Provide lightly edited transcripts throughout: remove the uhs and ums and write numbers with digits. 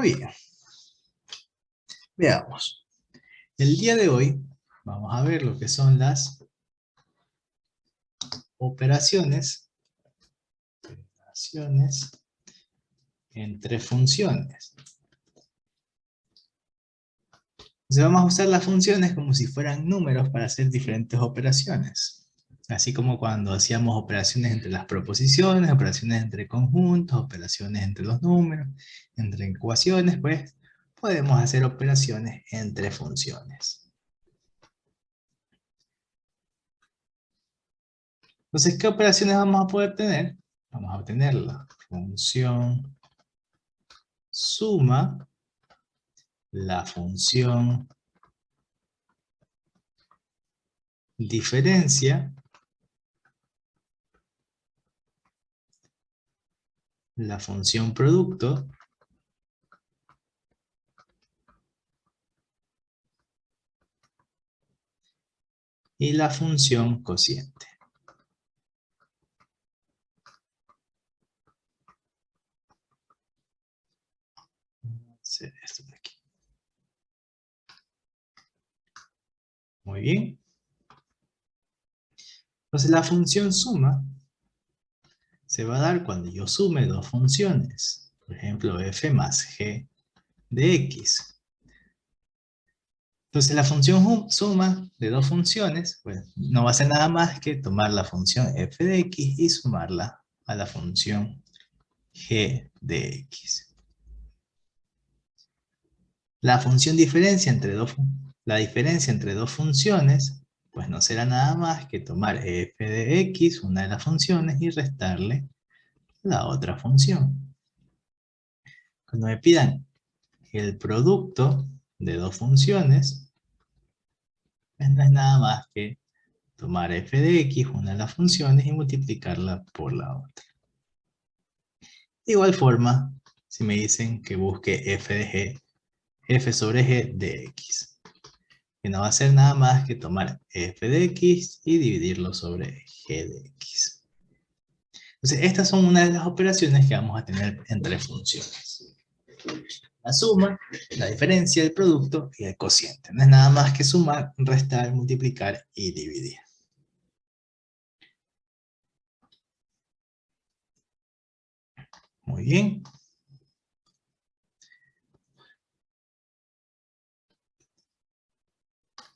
Muy bien, veamos. El día de hoy vamos a ver lo que son las operaciones entre funciones. Entonces vamos a usar las funciones como si fueran números para hacer diferentes operaciones. Así como cuando hacíamos operaciones entre las proposiciones, operaciones entre conjuntos, operaciones entre los números, entre ecuaciones, pues podemos hacer operaciones entre funciones. Entonces, ¿qué operaciones vamos a poder tener? Vamos a obtener la función suma, la función diferencia, la función producto, y la función cociente. Vamos a hacer esto de aquí. Muy bien. Entonces la función suma se va a dar cuando yo sume dos funciones. Por ejemplo, f más g de x. Entonces la función suma de dos funciones, pues no va a ser nada más que tomar la función f de x y sumarla a la función g de x. La función diferencia entre la diferencia entre dos funciones, pues no será nada más que tomar f de x, una de las funciones, y restarle la otra función. Cuando me pidan el producto de dos funciones, pues no es nada más que tomar f de x, una de las funciones, y multiplicarla por la otra. De igual forma, si me dicen que busque f de g, f sobre g de x, que no va a ser nada más que tomar f de x y dividirlo sobre g de x. Entonces, estas son una de las operaciones que vamos a tener entre funciones. La suma, la diferencia, el producto y el cociente. No es nada más que sumar, restar, multiplicar y dividir. Muy bien.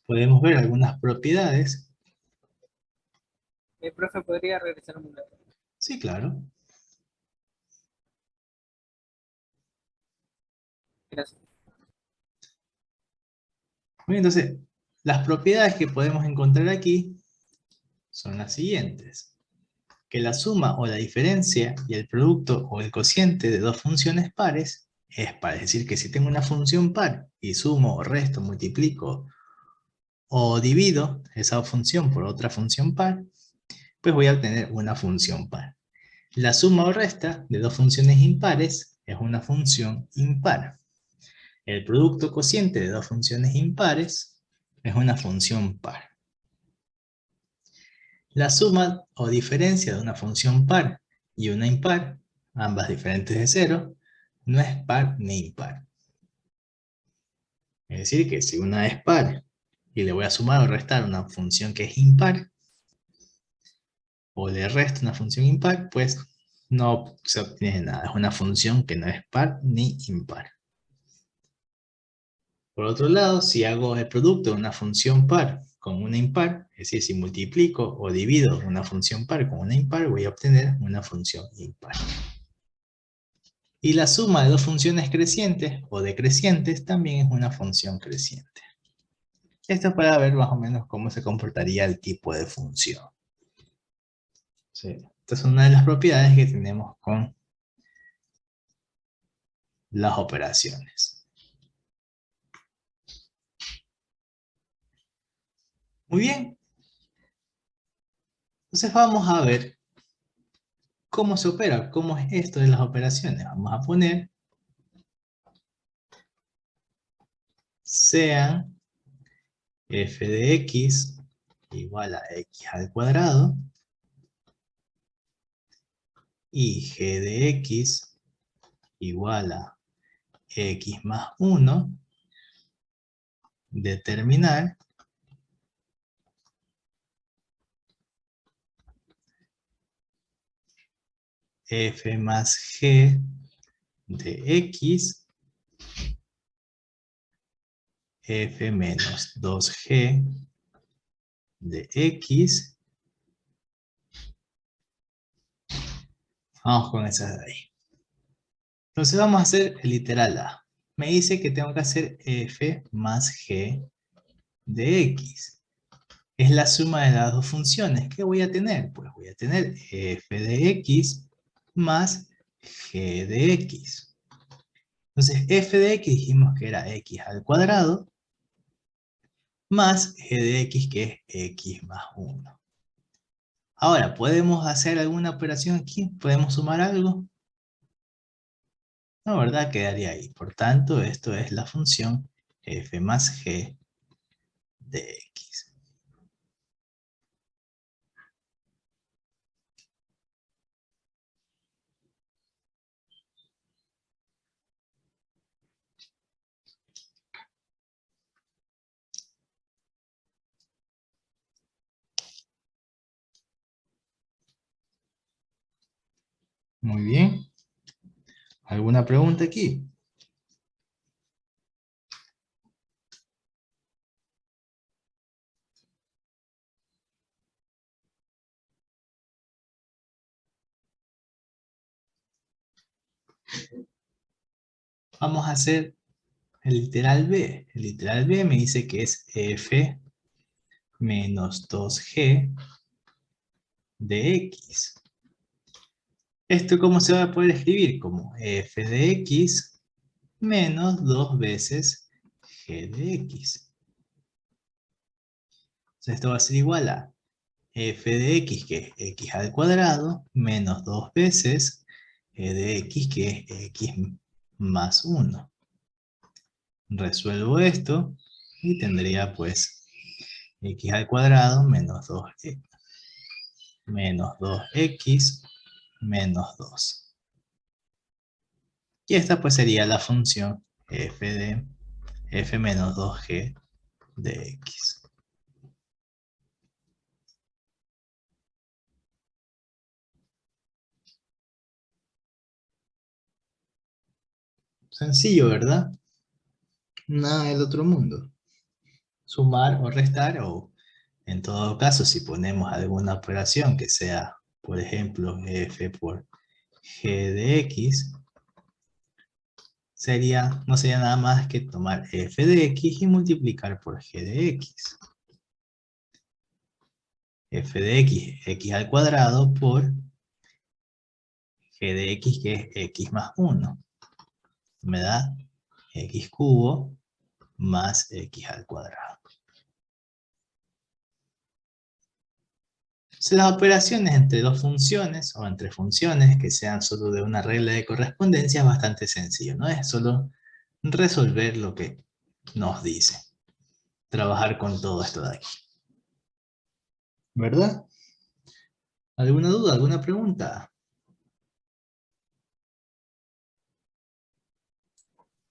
Podemos ver algunas propiedades. Profe, ¿podría regresar un momento? Sí, claro. Gracias. Muy bien, entonces, las propiedades que podemos encontrar aquí son las siguientes. Que la suma o la diferencia y el producto o el cociente de dos funciones pares es par. Es decir, que si tengo una función par y sumo, resto, multiplico o divido esa función por otra función par, pues voy a obtener una función par. La suma o resta de dos funciones impares es una función impar. El producto cociente de dos funciones impares es una función par. La suma o diferencia de una función par y una impar, ambas diferentes de cero, no es par ni impar. Es decir, que si una es par y le voy a sumar o restar una función que es impar, o le resto una función impar, pues no se obtiene nada. Es una función que no es par ni impar. Por otro lado, si hago el producto de una función par con una impar, es decir, si multiplico o divido una función par con una impar, voy a obtener una función impar. Y la suma de dos funciones crecientes o decrecientes también es una función creciente. Esto es para ver más o menos cómo se comportaría el tipo de función. Sí. Esta es una de las propiedades que tenemos con las operaciones. Muy bien. Entonces vamos a ver cómo se opera, cómo es esto de las operaciones. Vamos a poner sean f de x igual a x al cuadrado y g de x igual a x más 1, determinar f más g de x, f menos 2g de x. Vamos con esa de ahí. Entonces vamos a hacer el literal A. Me dice que tengo que hacer f más g de x. Es la suma de las dos funciones. ¿Qué voy a tener? Pues voy a tener f de x más g de x. Entonces f de x dijimos que era x al cuadrado más g de x, que es x más 1. Ahora, ¿podemos hacer alguna operación aquí? ¿Podemos sumar algo? No, ¿verdad? Quedaría ahí. Por tanto, esto es la función f más g de x. Muy bien. ¿Alguna pregunta aquí? Vamos a hacer el literal B. El literal B me dice que es f menos 2g de x. ¿Esto cómo se va a poder escribir? Como f de x menos 2 veces g de x. Entonces esto va a ser igual a f de x, que es x al cuadrado, menos 2 veces g de x, que es x más 1. Resuelvo esto y tendría pues x al cuadrado menos 2x menos 2. Y esta pues sería la función f de f menos 2g de x. Sencillo, ¿verdad? Nada del otro mundo. Sumar o restar, o en todo caso, si ponemos alguna operación que sea, por ejemplo, f por g de x, no sería nada más que tomar f de x y multiplicar por g de x. F de x, x al cuadrado, por g de x, que es x más 1. Me da x cubo más x al cuadrado. Entonces, las operaciones entre dos funciones o entre funciones que sean solo de una regla de correspondencia es bastante sencillo, ¿no? Es solo resolver lo que nos dice. Trabajar con todo esto de aquí. ¿Verdad? ¿Alguna duda? ¿Alguna pregunta?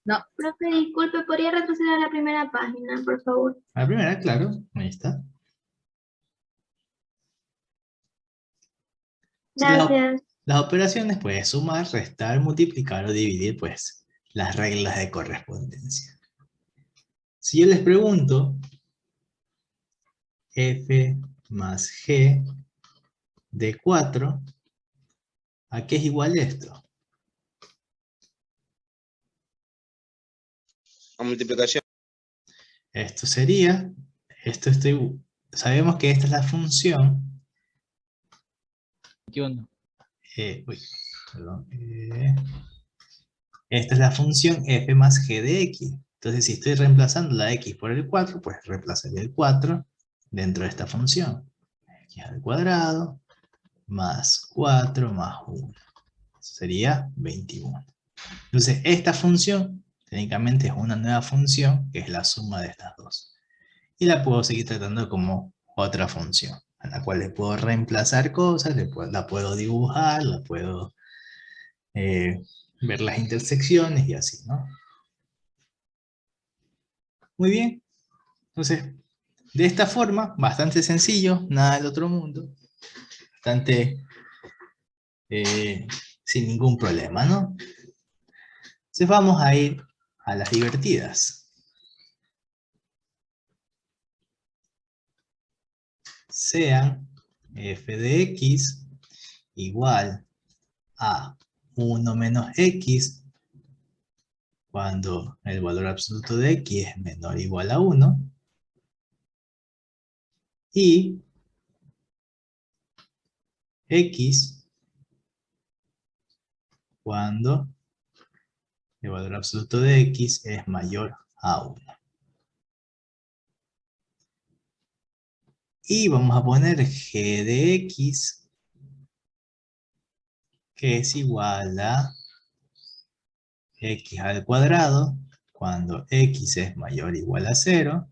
No, profe, disculpe, ¿podría retroceder a la primera página, por favor? A la primera, claro, ahí está. Gracias. Las operaciones, pues, sumar, restar, multiplicar o dividir, pues, las reglas de correspondencia. Si yo les pregunto, f más g de 4, ¿a qué es igual esto? A multiplicación. Esto sería, sabemos que esta es la función, 21. uy, perdón, esta es la función f más g de x. Entonces, si estoy reemplazando la x por el 4, pues reemplazaría el 4 dentro de esta función. X al cuadrado más 4 más 1. Eso sería 21. Entonces, esta función técnicamente es una nueva función, que es la suma de estas dos. Y la puedo seguir tratando como otra función, a la cual le puedo reemplazar cosas, la puedo dibujar, la puedo ver las intersecciones y así, ¿no? Muy bien. Entonces, de esta forma, bastante sencillo, nada del otro mundo. Bastante sin ningún problema, ¿no? Entonces vamos a ir a las divertidas. Sean f de x igual a 1 menos x cuando el valor absoluto de x es menor o igual a 1, y x cuando el valor absoluto de x es mayor a 1. Y vamos a poner g de x, que es igual a x al cuadrado cuando x es mayor o igual a 0,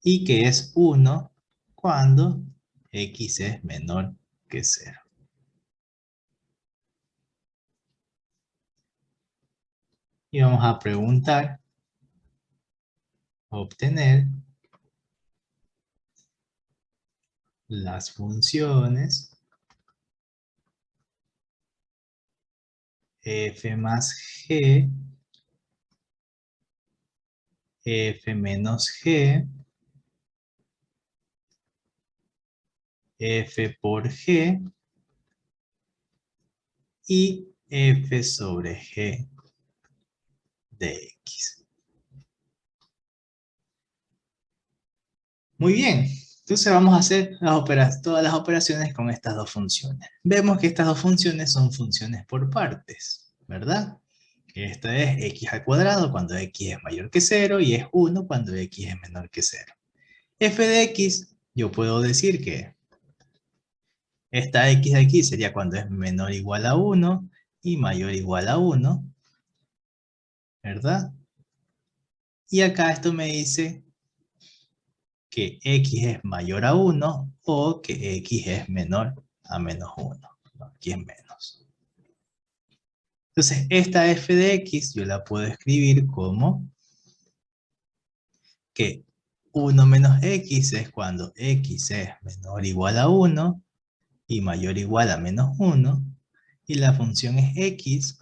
y que es 1 cuando x es menor que 0. Y vamos a preguntar, obtener las funciones f más g, f menos g, f por g y f sobre g de x. Muy bien, entonces vamos a hacer todas las operaciones con estas dos funciones. Vemos que estas dos funciones son funciones por partes, ¿verdad? Esta es x al cuadrado cuando x es mayor que 0 y es 1 cuando x es menor que 0. F de x, yo puedo decir que esta x de aquí sería cuando es menor o igual a 1 y mayor o igual a 1, ¿verdad? Y acá esto me dice que x es mayor a 1 o que x es menor a menos 1. Aquí es menos. Entonces, esta f de x yo la puedo escribir como que 1 menos x es cuando x es menor o igual a 1 y mayor o igual a menos 1. Y la función es x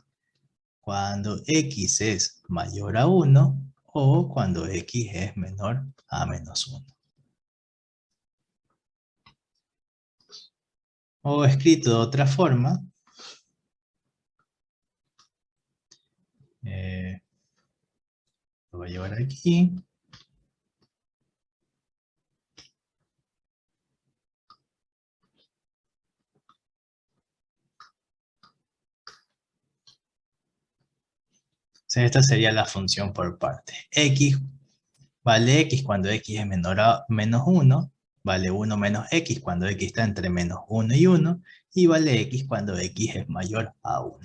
cuando x es mayor a 1 o cuando x es menor a menos 1. O escrito de otra forma, lo voy a llevar aquí. Entonces esta sería la función por partes. X vale x cuando x es menor a menos 1, vale 1 menos x cuando x está entre menos 1 y 1, y vale x cuando x es mayor a 1.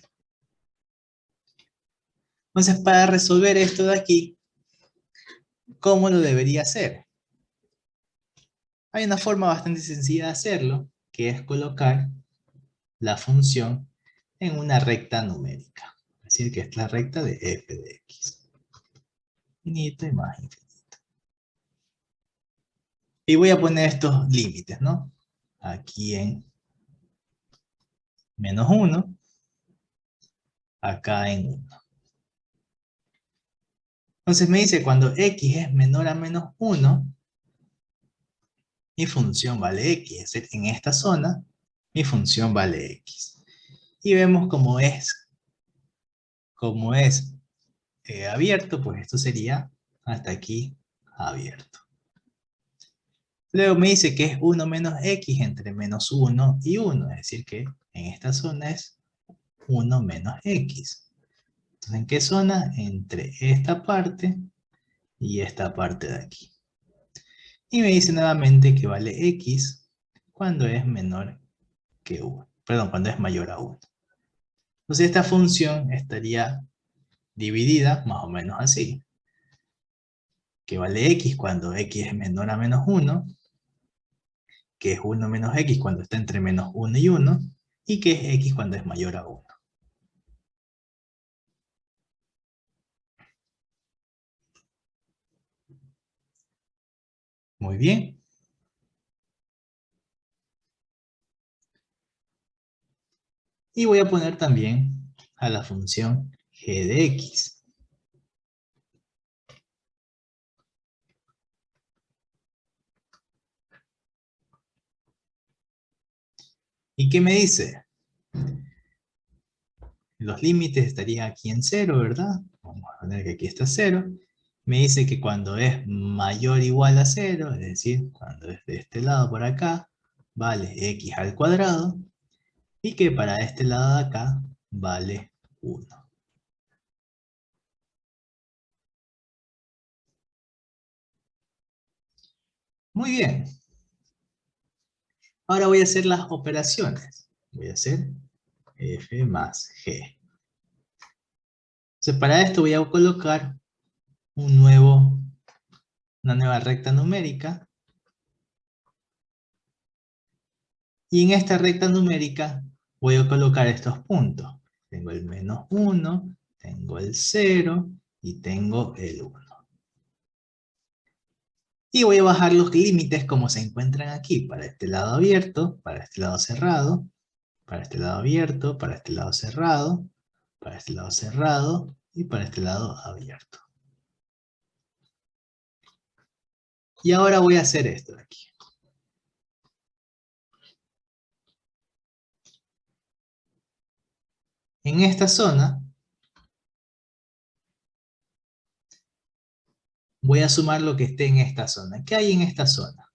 Entonces, para resolver esto de aquí, ¿cómo lo debería hacer? Hay una forma bastante sencilla de hacerlo, que es colocar la función en una recta numérica. Es decir, que es la recta de f de x. Infinito y más infinito. Y voy a poner estos límites, ¿no? Aquí en menos 1, acá en 1. Entonces me dice, cuando x es menor a menos 1, mi función vale x. Es decir, en esta zona, mi función vale x. Y vemos cómo es abierto, pues esto sería hasta aquí abierto. Luego me dice que es 1 menos x entre menos 1 y 1. Es decir, que en esta zona es 1 menos x. Entonces, ¿en qué zona? Entre esta parte y esta parte de aquí. Y me dice nuevamente que vale x cuando es menor que 1. Perdón, cuando es mayor a 1. Entonces esta función estaría dividida más o menos así. Que vale x cuando x es menor a menos 1. Que es 1 menos x cuando está entre menos 1 y 1. Y que es x cuando es mayor a 1. Muy bien. Y voy a poner también a la función g de x. ¿Y qué me dice? Los límites estarían aquí en 0, ¿verdad? Vamos a poner que aquí está 0. Me dice que cuando es mayor o igual a 0, es decir, cuando es de este lado por acá, vale x al cuadrado. Y que para este lado de acá vale 1. Muy bien. Ahora voy a hacer las operaciones. Voy a hacer f más g. Entonces para esto voy a colocar una nueva recta numérica. Y en esta recta numérica voy a colocar estos puntos. Tengo el menos 1, tengo el 0 y tengo el 1. Y voy a bajar los límites como se encuentran aquí. Para este lado abierto, para este lado cerrado, para este lado abierto, para este lado cerrado, para este lado cerrado y para este lado abierto. Y ahora voy a hacer esto de aquí. En esta zona voy a sumar lo que esté en esta zona. ¿Qué hay en esta zona?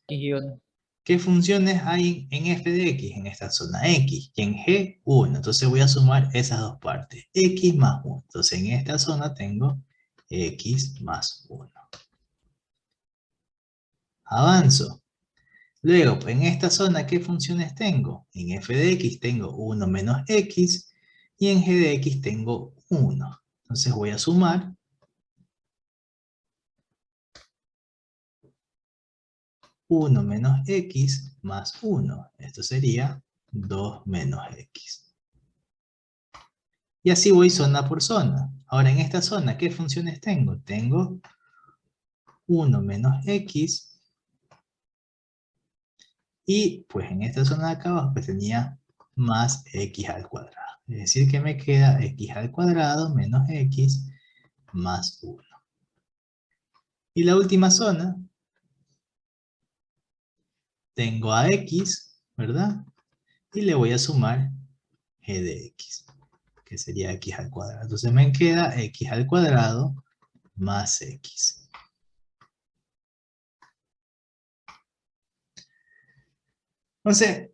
Y 1. ¿Qué funciones hay en f de x en esta zona? X y en g 1. Entonces voy a sumar esas dos partes. X más 1. Entonces en esta zona tengo x más 1. Avanzo. Luego, en esta zona, ¿qué funciones tengo? En f de x tengo 1 menos x y en g de x tengo 1. Entonces voy a sumar 1 menos x más 1. Esto sería 2 menos x. Y así voy zona por zona. Ahora en esta zona, ¿qué funciones tengo? Tengo 1 menos x. Y pues en esta zona de acá abajo pues tenía más x al cuadrado. Es decir que me queda x al cuadrado menos x más 1. Y la última zona, tengo a x, ¿verdad? Y le voy a sumar g de x, que sería x al cuadrado. Entonces me queda x al cuadrado más x. Entonces,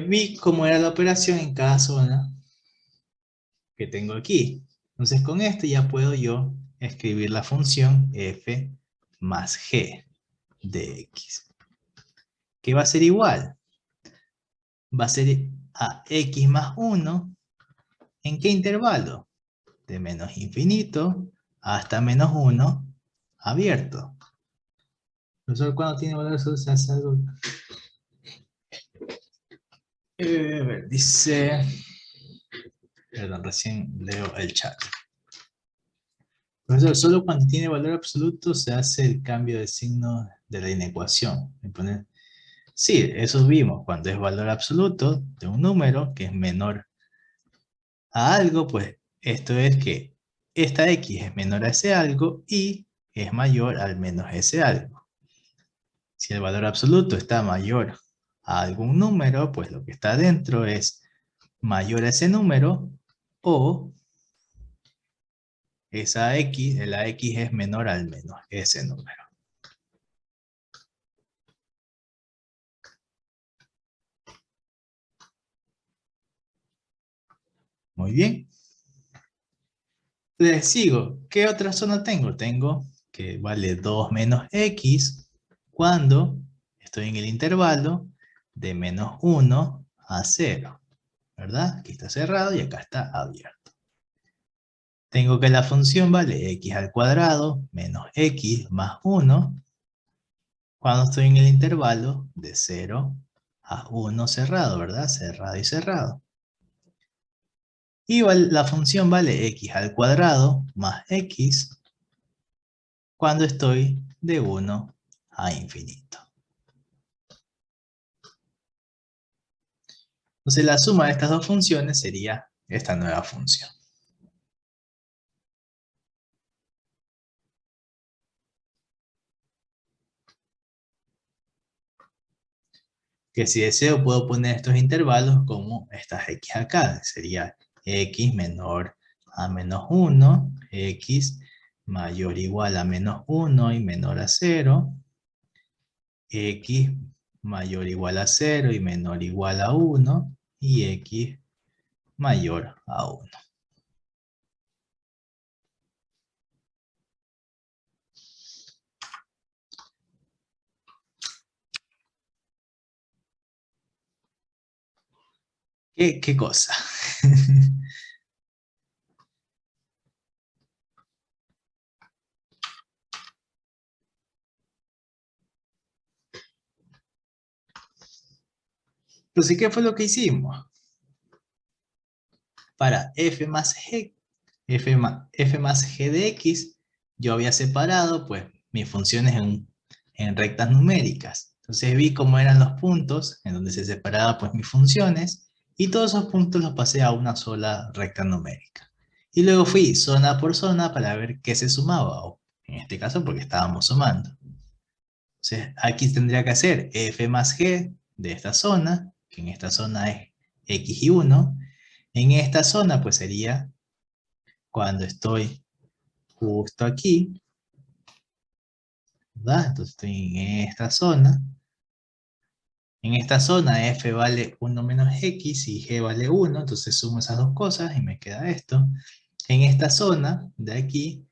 vi cómo era la operación en cada zona que tengo aquí. Entonces con esto ya puedo yo escribir la función f más g de x. ¿Qué va a ser igual? Va a ser a x más 1. ¿En qué intervalo? De menos infinito hasta menos 1 abierto. Profesor, ¿cuándo tiene valor absoluto se hace algo? A ver, dice... Perdón, recién leo el chat. Profesor, solo cuando tiene valor absoluto se hace el cambio de signo de la inecuación. Sí, eso vimos. Cuando es valor absoluto de un número que es menor a algo, pues esto es que esta x es menor a ese algo y es mayor al menos ese algo. Si el valor absoluto está mayor a algún número, pues lo que está dentro es mayor a ese número o esa x, la x es menor al menos ese número. Muy bien. Les sigo. ¿Qué otra zona tengo? Tengo que vale 2 menos x cuando estoy en el intervalo de menos 1 a 0. ¿Verdad? Aquí está cerrado y acá está abierto. Tengo que la función vale x al cuadrado menos x más 1 cuando estoy en el intervalo de 0 a 1 cerrado, ¿verdad? Cerrado y cerrado. Y la función vale x al cuadrado más x cuando estoy de 1 a infinito. Entonces la suma de estas dos funciones sería esta nueva función. Que si deseo puedo poner estos intervalos como estas x acá. Sería x menor a menos 1, x mayor o igual a menos 1 y menor a 0, x mayor o igual a 0 y menor o igual a 1, y x mayor a 1. ¿Qué cosa? Entonces, ¿qué fue lo que hicimos? Para f más g, f más g de x, yo había separado pues mis funciones en rectas numéricas. Entonces vi cómo eran los puntos en donde se separaba pues mis funciones, y todos esos puntos los pasé a una sola recta numérica. Y luego fui zona por zona para ver qué se sumaba, o en este caso porque estábamos sumando. Entonces aquí tendría que hacer f más g de esta zona, que en esta zona es x y 1. En esta zona pues sería cuando estoy justo aquí, ¿verdad? Entonces estoy en esta zona. En esta zona f vale 1 menos x y g vale 1, entonces sumo esas dos cosas y me queda esto. En esta zona de aquí,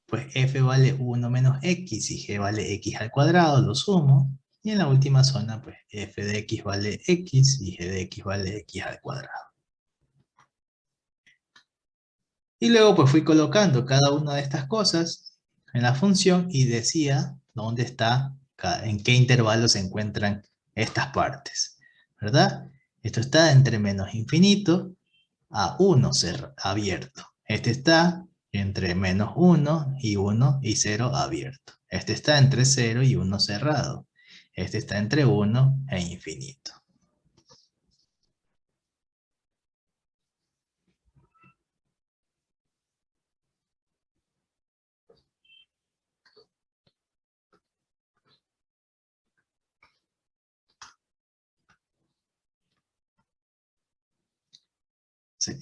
pues f vale 1 menos x y g vale x al cuadrado, lo sumo. Y en la última zona, pues f de x vale x y g de x vale x al cuadrado. Y luego pues fui colocando cada una de estas cosas en la función y decía dónde está, en qué intervalo se encuentran estas partes, ¿verdad? Esto está entre menos infinito a 1 abierto. Este está entre menos 1 y 1 y 0 abierto. Este está entre 0 y 1 cerrado. Este está entre 1 e infinito.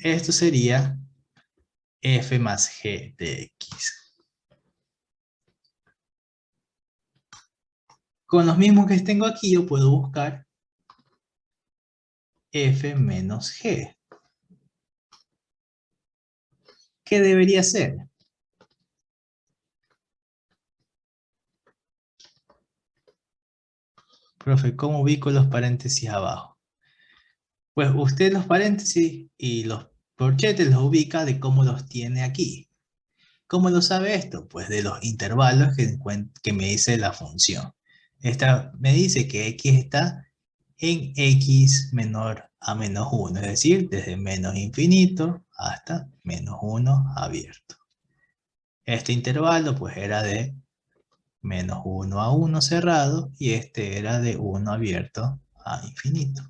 Esto sería f más g de x. Con los mismos que tengo aquí, yo puedo buscar f menos g. ¿Qué debería ser? Profe, ¿cómo ubico los paréntesis abajo? Pues usted los paréntesis y los corchetes los ubica de cómo los tiene aquí. ¿Cómo lo sabe esto? Pues de los intervalos que me dice la función. Esta me dice que x está en x menor a menos 1, es decir, desde menos infinito hasta menos 1 abierto. Este intervalo pues era de menos 1 a 1 cerrado, y este era de 1 abierto a infinito.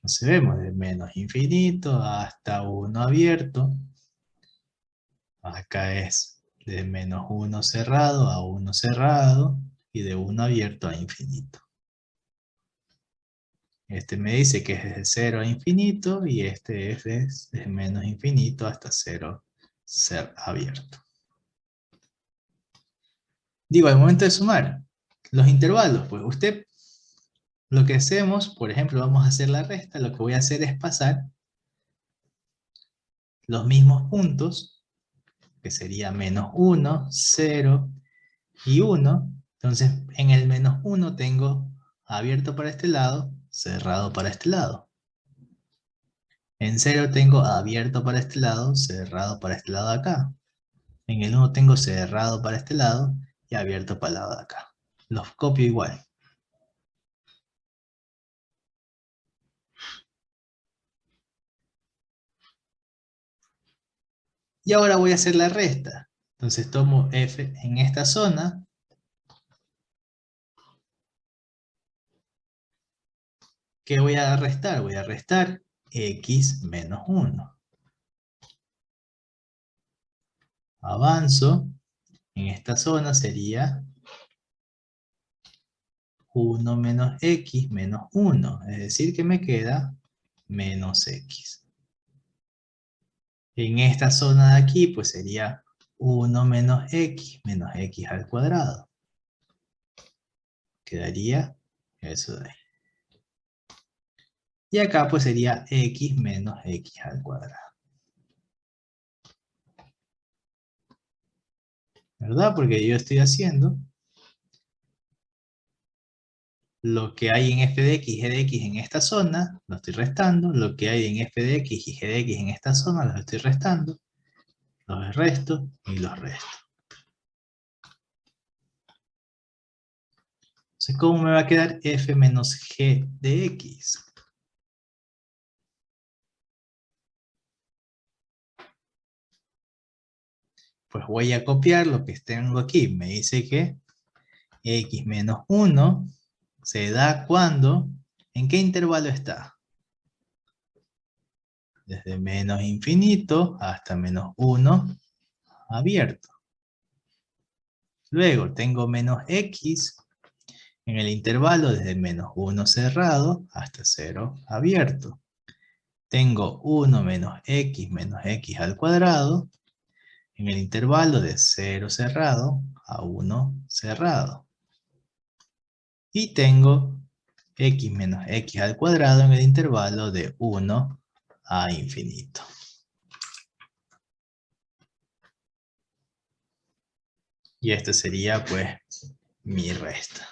Entonces vemos de menos infinito hasta 1 abierto. Acá es de menos 1 cerrado a 1 cerrado, y de 1 abierto a infinito. Este me dice que es de 0 a infinito, y este es de menos infinito hasta 0 ser abierto. Digo, al momento de sumar los intervalos, pues usted, lo que hacemos, por ejemplo, vamos a hacer la resta, lo que voy a hacer es pasar los mismos puntos, que sería menos 1, 0 y 1. Entonces, en el menos 1 tengo abierto para este lado, cerrado para este lado. En 0 tengo abierto para este lado, cerrado para este lado de acá. En el 1 tengo cerrado para este lado y abierto para el lado de acá. Los copio igual. Y ahora voy a hacer la resta. Entonces tomo f en esta zona. ¿Qué voy a restar? Voy a restar x menos 1. Avanzo. En esta zona sería 1 menos x menos 1. Es decir, que me queda menos x. En esta zona de aquí, pues sería 1 menos x al cuadrado. Quedaría eso de ahí. Y acá pues sería x menos x al cuadrado. ¿Verdad? Porque yo estoy haciendo lo que hay en f de x y g de x en esta zona, lo estoy restando. Lo que hay en f de x y g de x en esta zona, los estoy restando. Los resto y los resto. Entonces, ¿cómo me va a quedar f menos g de x? Pues voy a copiar lo que tengo aquí. Me dice que x menos 1 se da cuando, ¿en qué intervalo está? Desde menos infinito hasta menos 1 abierto. Luego tengo menos x en el intervalo desde menos 1 cerrado hasta 0 abierto. Tengo 1 menos x al cuadrado en el intervalo de 0 cerrado a 1 cerrado. Y tengo x menos x al cuadrado en el intervalo de 1 a infinito. Y esta sería pues mi resta.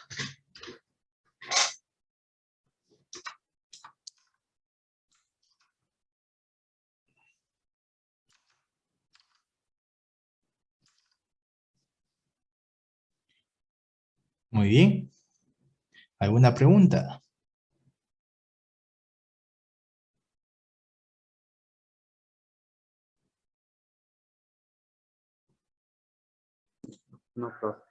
Muy bien. ¿Alguna pregunta? No, profe.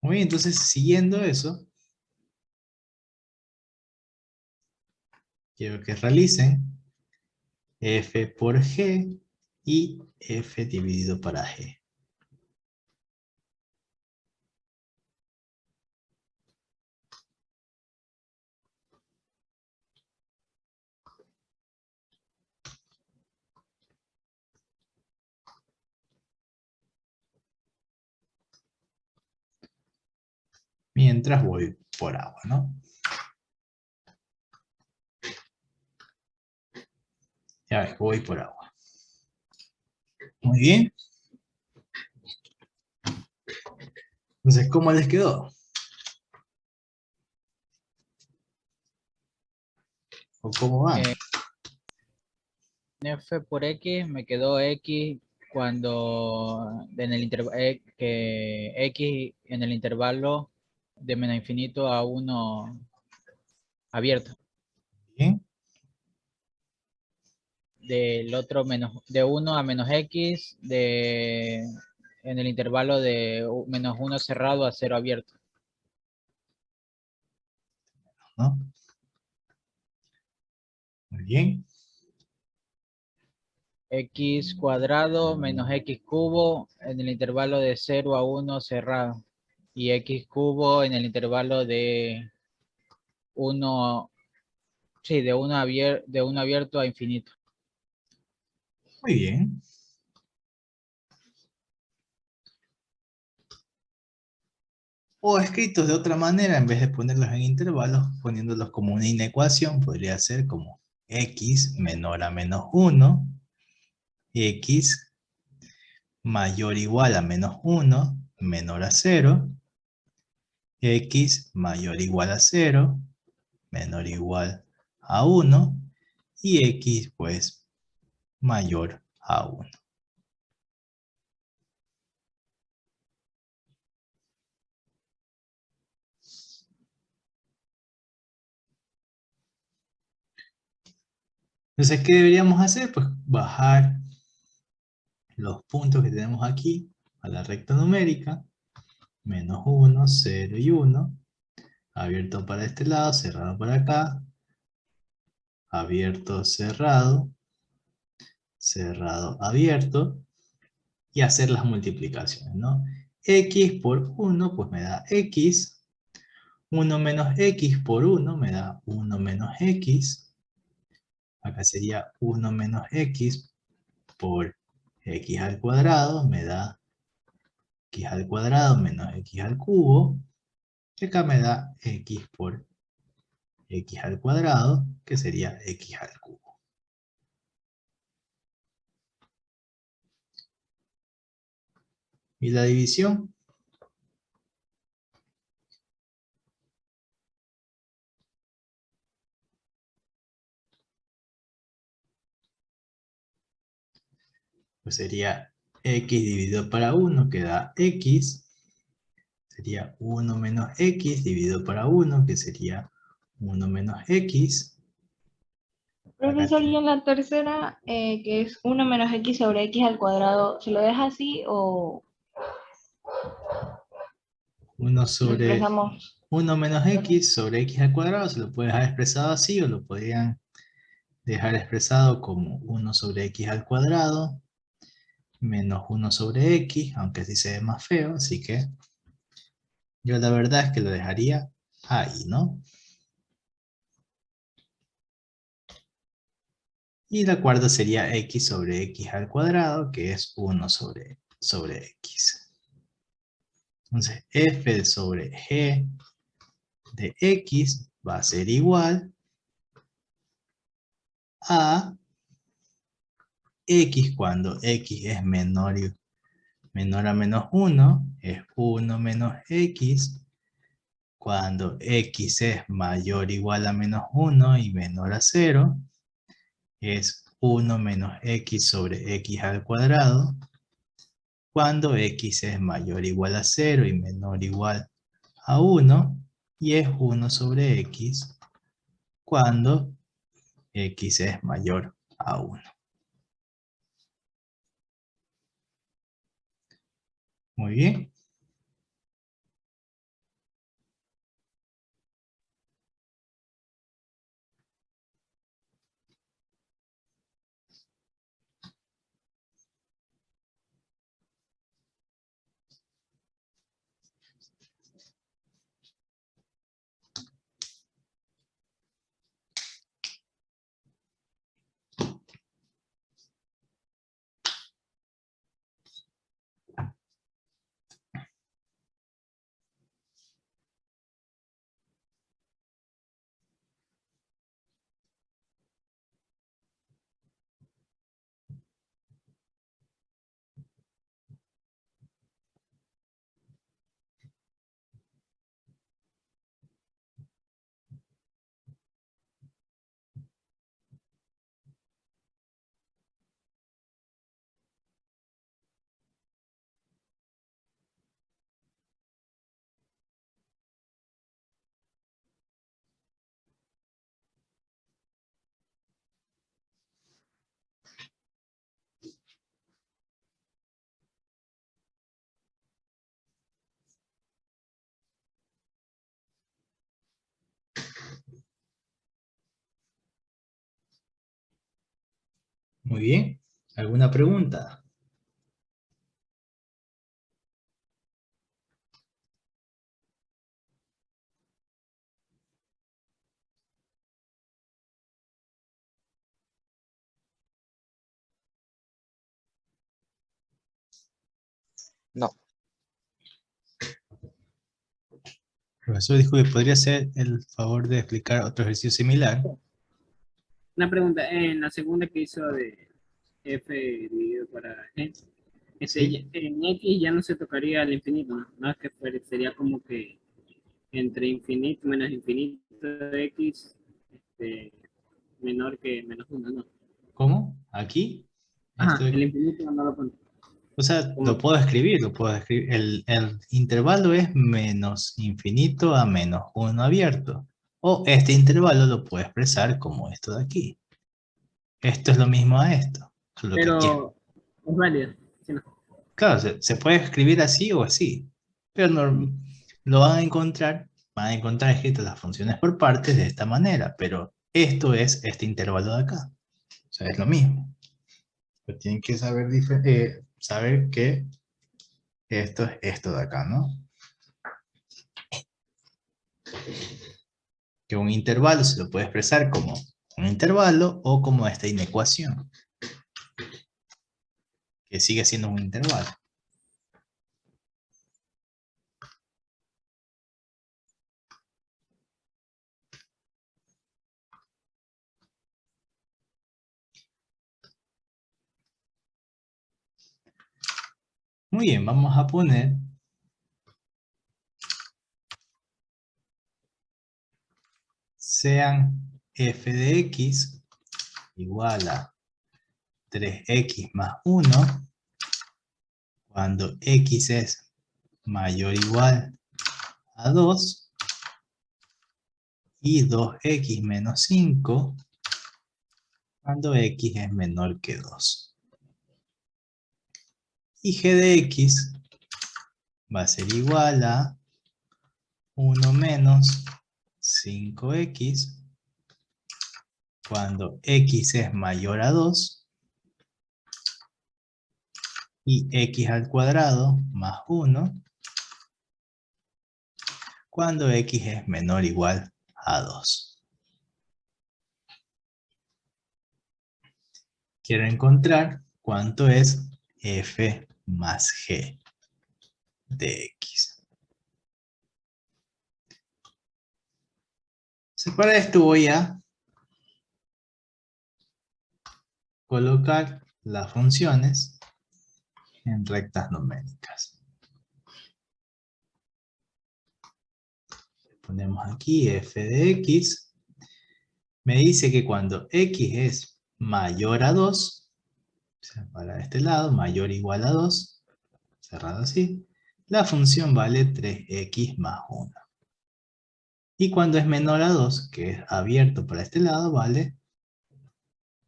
Muy bien, entonces siguiendo eso, quiero que realicen f por g y f dividido para g. Mientras voy por agua, ¿no? Ya ves, voy por agua. Muy bien. Entonces, ¿cómo les quedó? ¿O cómo van? F por X me quedó X cuando en el que X en el intervalo de menos infinito a 1 abierto. Bien. Del otro menos de 1 a menos X en el intervalo de menos 1 cerrado a 0 abierto. ¿No? Muy bien. X cuadrado menos X cubo en el intervalo de 0 a 1 cerrado. Y X cubo en el intervalo de 1, sí, de 1 abierto a infinito. Muy bien. O escritos de otra manera, en vez de ponerlos en intervalos, poniéndolos como una inecuación, podría ser como x menor a menos 1, x mayor o igual a menos 1, menor a 0, x mayor o igual a 0, menor o igual a 1, y x pues mayor a 1. Entonces, ¿qué deberíamos hacer? Pues bajar los puntos que tenemos aquí a la recta numérica, menos 1, 0 y 1, abierto para este lado, cerrado para acá, abierto, cerrado, cerrado, abierto, y hacer las multiplicaciones, ¿no? X por 1, pues me da X, 1 menos X por 1 me da 1 menos X, acá sería 1 menos X por X al cuadrado, me da X al cuadrado menos X al cubo, y acá me da X por X al cuadrado, que sería X al cubo. ¿Y la división? Pues sería X dividido para 1, que da X. Sería 1 menos X dividido para 1, que sería 1 menos X. Profesor, y en la tercera, que es 1 menos x sobre x al cuadrado, ¿se lo deja así o 1 lo sobre expresamos? 1 menos X sobre X al cuadrado se lo puede dejar expresado así o lo podrían dejar expresado como 1 sobre X al cuadrado menos 1 sobre X, aunque así se ve más feo, así que yo la verdad es que lo dejaría ahí, ¿no? Y la cuarta sería X sobre X al cuadrado, que es 1 sobre X. Entonces, f sobre g de x va a ser igual a x cuando x es menor a menos 1, es 1 menos x. Cuando x es mayor o igual a menos 1 y menor a 0, es 1 menos x sobre x al cuadrado. Cuando x es mayor o igual a 0 y menor o igual a 1, y es 1 sobre x cuando x es mayor a 1. Muy bien. Muy bien. ¿Alguna pregunta? No. Profesor, disculpe, ¿podría hacer el favor de explicar otro ejercicio similar? Una pregunta, en la segunda que hizo de f dividido para g, Sí. en x ya no se tocaría al infinito, ¿no? No es que sería como que entre infinito menos infinito de x, menor que menos 1, ¿no? ¿Cómo? ¿Aquí? Ajá, Esto- el infinito no lo pone. o sea, ¿Cómo? lo puedo escribir, lo puedo escribir. El intervalo es menos infinito a menos 1 abierto. O este intervalo lo puedo expresar como esto de aquí. Esto es lo mismo a esto. Solo que aquí Pero es válido. ¿Sí, no? claro, se puede escribir así o así. Pero lo van a encontrar escritas las funciones por partes de esta manera. Pero esto es este intervalo de acá. O sea, es lo mismo. Pero tienen que saber, saber que esto es esto de acá, ¿no? Que un intervalo se lo puede expresar como un intervalo o como esta inecuación, que sigue siendo un intervalo. Muy bien, vamos a poner sean f de x igual a 3x más 1 cuando x es mayor o igual a 2 y 2x menos 5 cuando x es menor que 2. Y g de x va a ser igual a 1 menos 5x cuando x es mayor a 2 y x al cuadrado más 1 cuando x es menor o igual a 2. Quiero encontrar cuánto es f más g de x. Entonces, para esto voy a colocar las funciones en rectas numéricas. Ponemos aquí f de x. Me dice que cuando x es mayor a 2, o sea, para este lado, mayor o igual a 2, cerrado así, la función vale 3x más 1. Y cuando es menor a 2, que es abierto para este lado, vale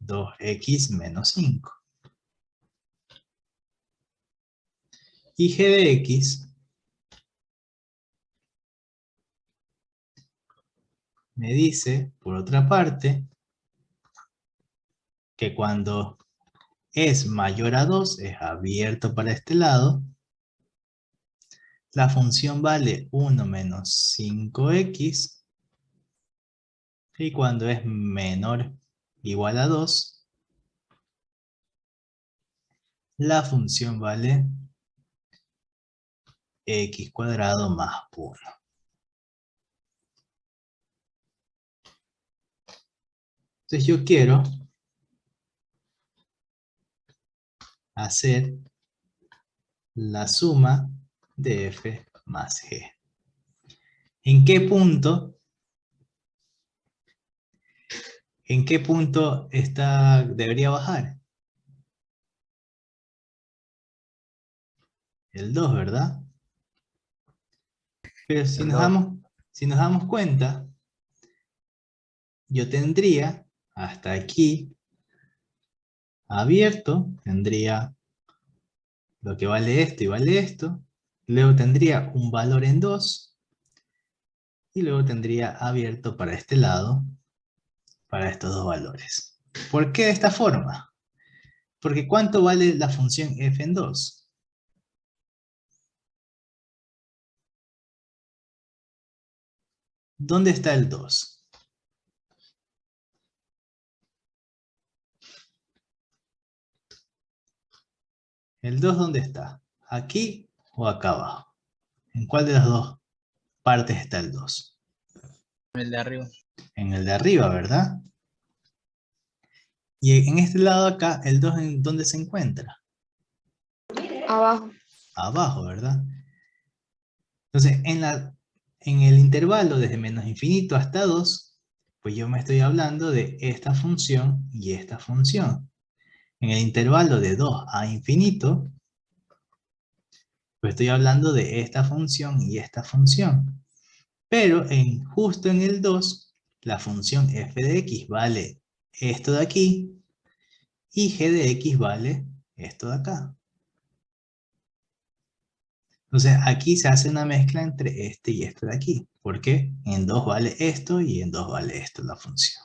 2x menos 5. Y g de x me dice, por otra parte, que cuando es mayor a 2, es abierto para este lado, la función vale 1 menos 5x, y cuando es menor o igual a 2, la función vale x cuadrado más 1. Entonces yo quiero hacer la suma de f más g. ¿En qué punto debería bajar? El 2, ¿verdad? Pero si El nos 2. damos cuenta, yo tendría hasta aquí abierto, tendría lo que vale esto y vale esto, luego tendría un valor en 2, y luego tendría abierto para este lado, para estos dos valores. ¿Por qué de esta forma? Porque ¿cuánto vale la función f en 2? ¿Dónde está el 2? ¿El 2 dónde está? ¿Aquí o acá abajo? ¿En cuál de las dos partes está el 2? El de arriba. En el de arriba, ¿verdad? Y en este lado acá, ¿el 2 en dónde se encuentra? Abajo. Abajo, ¿verdad? Entonces, en el intervalo desde menos infinito hasta 2, Pues yo me estoy hablando de esta función y esta función. En el intervalo de 2 a infinito, pues estoy hablando de esta función y esta función. Pero justo en el 2, la función f de x vale esto de aquí, y g de x vale esto de acá. Entonces aquí se hace una mezcla entre este y este de aquí. Porque en 2 vale esto y en 2 vale esto la función.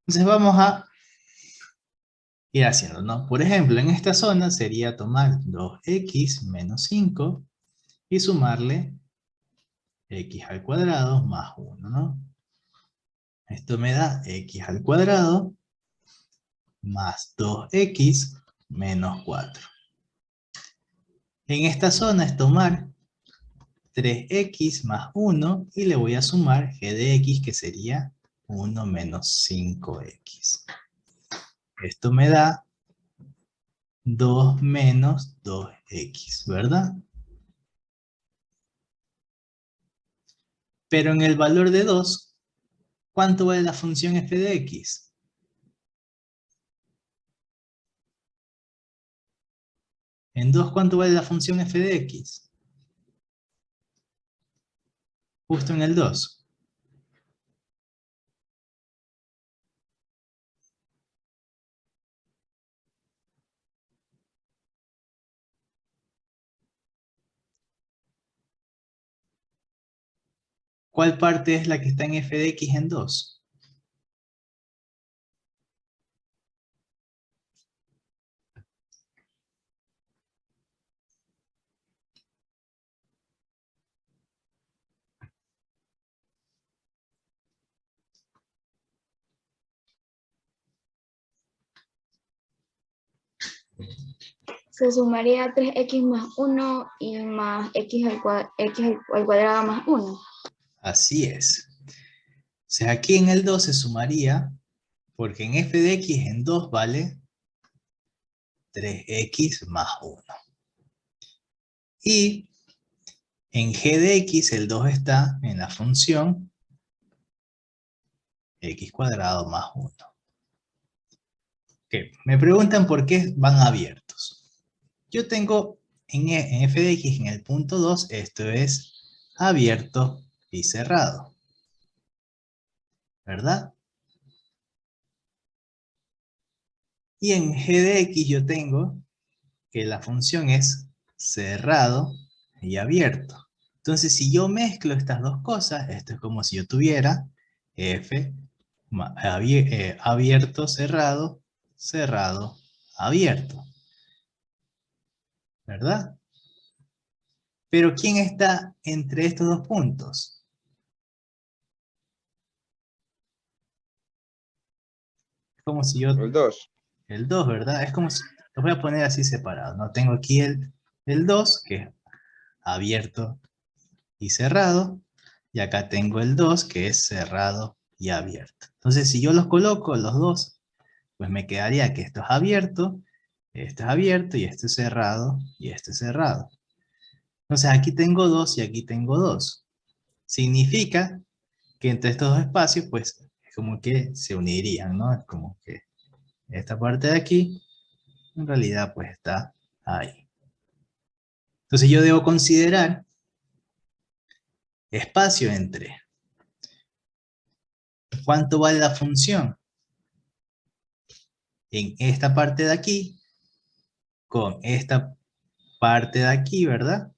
Entonces vamos a ir haciendo, ¿no? Por ejemplo, en esta zona sería tomar 2x menos 5 y sumarle x al cuadrado más 1, ¿no? Esto me da x al cuadrado más 2x menos 4. En esta zona es tomar 3x más 1 y le voy a sumar g de x, que sería 1 menos 5x. Esto me da 2 menos 2x, ¿verdad? Pero en el valor de 2, ¿cuánto vale la función f de x? En 2, ¿cuánto vale la función f de x? Justo en el 2. ¿Cuál parte es la que está en f de x en 2? Se sumaría 3x más 1 y más x al cuadrado más 1. Así es. O sea, aquí en el 2 se sumaría, porque en f de x en 2 vale 3x más 1. Y en g de x el 2 está en la función x cuadrado más 1. Okay. Me preguntan por qué van abiertos. Yo tengo en f de x en el punto 2, esto es abierto y cerrado, ¿verdad? Y en g de x yo tengo que la función es cerrado y abierto. Entonces, si yo mezclo estas dos cosas, esto es como si yo tuviera f abierto, cerrado, cerrado, abierto, ¿verdad? Pero ¿quién está entre estos dos puntos? Es como si yo... El 2. El 2, ¿verdad? Es como si... Los voy a poner así separados, ¿no? Tengo aquí el 2, que es abierto y cerrado. Y acá tengo el 2, que es cerrado y abierto. Entonces, si yo los coloco, los dos, pues me quedaría que esto es abierto y esto es cerrado y esto es cerrado. Entonces, aquí tengo 2 y aquí tengo 2. Significa que entre estos dos espacios, pues, es como que se unirían, ¿no? Es como que esta parte de aquí, en realidad, pues, está ahí. Entonces, yo debo considerar espacio entre cuánto vale la función en esta parte de aquí con esta parte de aquí, ¿verdad?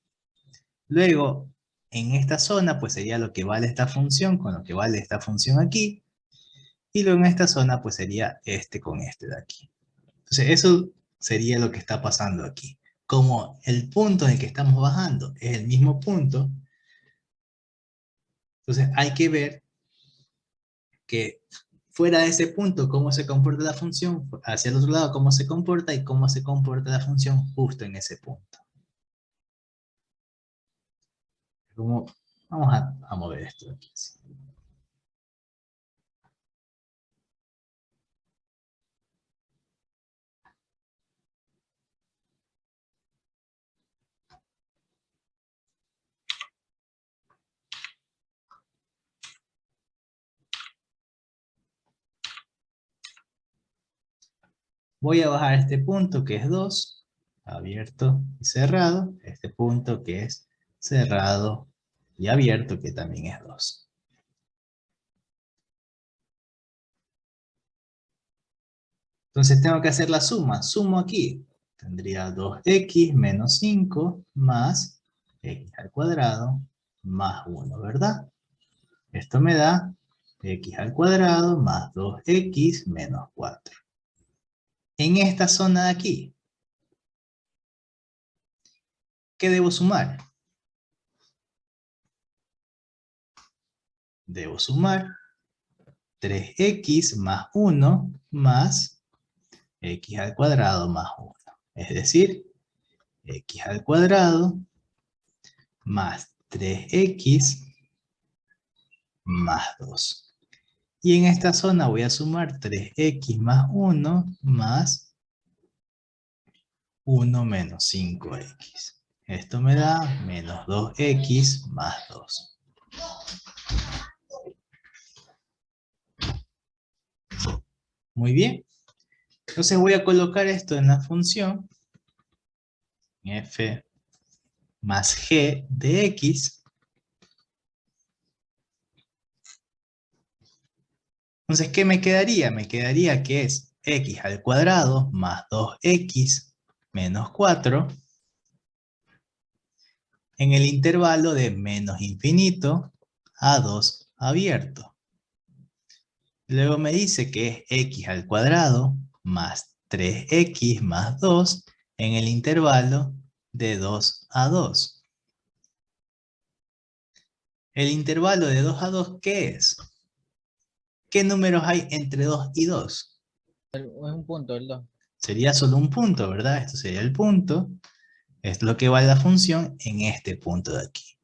Luego, en esta zona, pues sería lo que vale esta función con lo que vale esta función aquí. Y luego en esta zona, pues sería este con este de aquí. Entonces, eso sería lo que está pasando aquí. Como el punto en el que estamos bajando es el mismo punto, entonces hay que ver que fuera de ese punto, cómo se comporta la función, hacia el otro lado, cómo se comporta y cómo se comporta la función justo en ese punto. Como, vamos a mover esto de aquí. Voy a bajar este punto que es 2, abierto y cerrado. Este punto que es cerrado y abierto, que también es 2. Entonces tengo que hacer la suma. Sumo aquí. Tendría 2x menos 5 más x al cuadrado más 1, ¿verdad? Esto me da x al cuadrado más 2x menos 4. En esta zona de aquí, ¿qué debo sumar? Debo sumar 3x más 1 más x al cuadrado más 1. Es decir, x al cuadrado más 3x más 2. Y en esta zona voy a sumar 3x más 1 más 1 menos 5x. Esto me da menos 2x más 2. Muy bien. Entonces voy a colocar esto en la función f más g de x. Entonces, ¿qué me quedaría? Me quedaría que es x al cuadrado más 2x menos 4 en el intervalo de menos infinito a 2 abierto. Luego me dice que es x al cuadrado más 3x más 2 en el intervalo de 2 a 2. El intervalo de 2 a 2, ¿qué es? ¿Qué números hay entre 2 y 2? Es un punto, el 2. Sería solo un punto, ¿verdad? Esto sería el punto. Es lo que vale la función en este punto de aquí.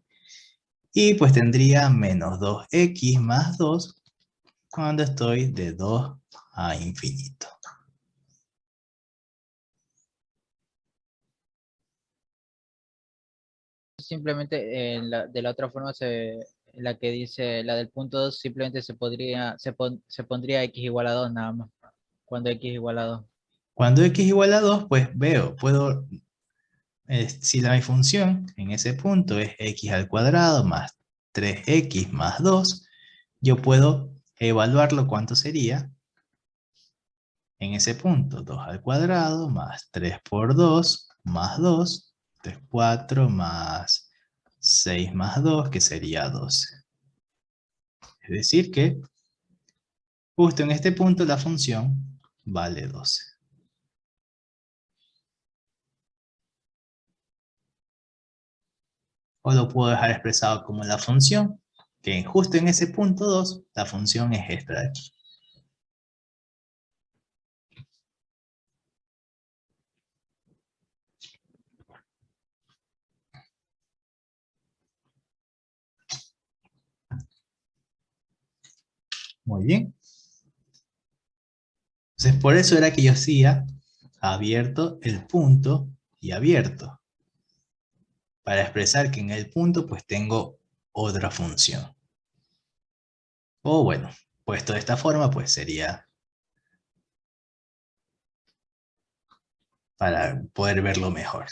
Y pues tendría menos 2x más 2 cuando estoy de 2 a infinito. Simplemente de la otra forma, la que dice, la del punto 2, simplemente se pondría x igual a 2 nada más. Cuando x igual a 2. Cuando x igual a 2, pues puedo, si mi función en ese punto es x al cuadrado más 3x más 2, yo puedo evaluarlo cuánto sería en ese punto. 2 al cuadrado más 3 por 2 más 2, 3, 4 más 6 más 2, que sería 12. Es decir que justo en este punto la función vale 12. O lo puedo dejar expresado como la función, que justo en ese punto 2, la función es esta de aquí. Muy bien. Entonces por eso era que yo hacía abierto el punto y abierto. Para expresar que en el punto pues tengo otra función. O bueno, puesto de esta forma pues sería para poder verlo mejor.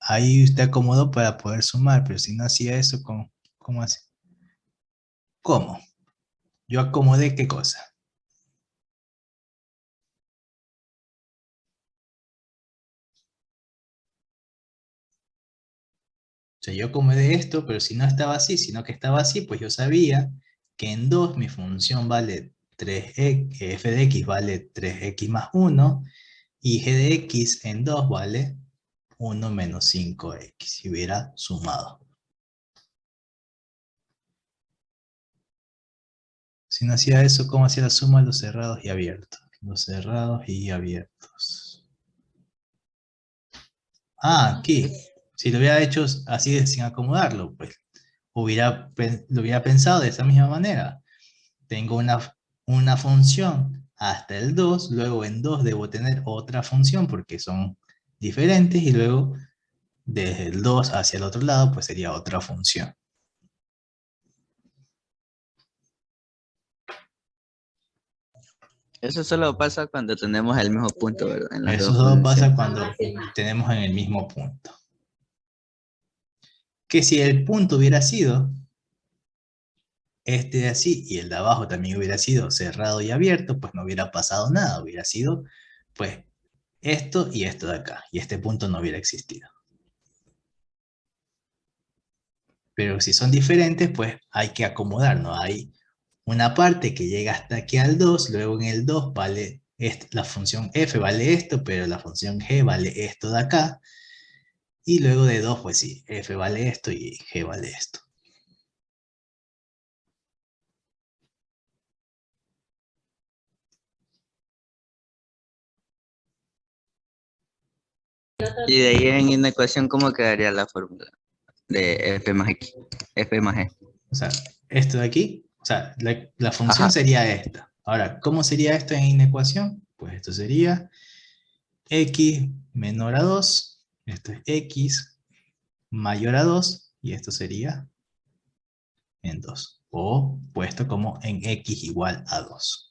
Ahí usted acomodó para poder sumar, pero si no hacía eso, ¿cómo hace? ¿Cómo? Yo acomodé ¿qué cosa? O sea, yo acomodé esto, pero si no estaba así, sino que estaba así, pues yo sabía que en 2 mi función vale 3x, f de x vale 3x más 1, y g de x en 2 vale 1 menos 5x, si hubiera sumado. Si no hacía eso, ¿cómo hacía la suma de los cerrados y abiertos? Los cerrados y abiertos. Ah, aquí. Si lo hubiera hecho así sin acomodarlo, pues lo hubiera pensado de esa misma manera. Tengo una función hasta el 2, luego en 2 debo tener otra función porque son diferentes, y luego desde el 2 hacia el otro lado pues sería otra función. Eso solo pasa cuando tenemos el mismo punto, ¿verdad? En las Eso dos solo pasa funciones. cuando tenemos en el mismo punto. Que si el punto hubiera sido este de así y el de abajo también hubiera sido cerrado y abierto, pues no hubiera pasado nada, hubiera sido pues esto y esto de acá, y este punto no hubiera existido. Pero si son diferentes, pues hay que acomodarnos. Hay una parte que llega hasta aquí al 2, luego en el 2 vale la función f vale esto, pero la función g vale esto de acá, y luego de 2, pues sí, f vale esto y g vale esto. Y de ahí en una ecuación, ¿cómo quedaría la fórmula de f más x? F más g. O sea, esto de aquí, o sea, la función Ajá. sería esta. Ahora, ¿cómo sería esto en una ecuación? Pues esto sería x menor a 2, esto es x mayor a 2, y esto sería en 2. O puesto como en x igual a 2.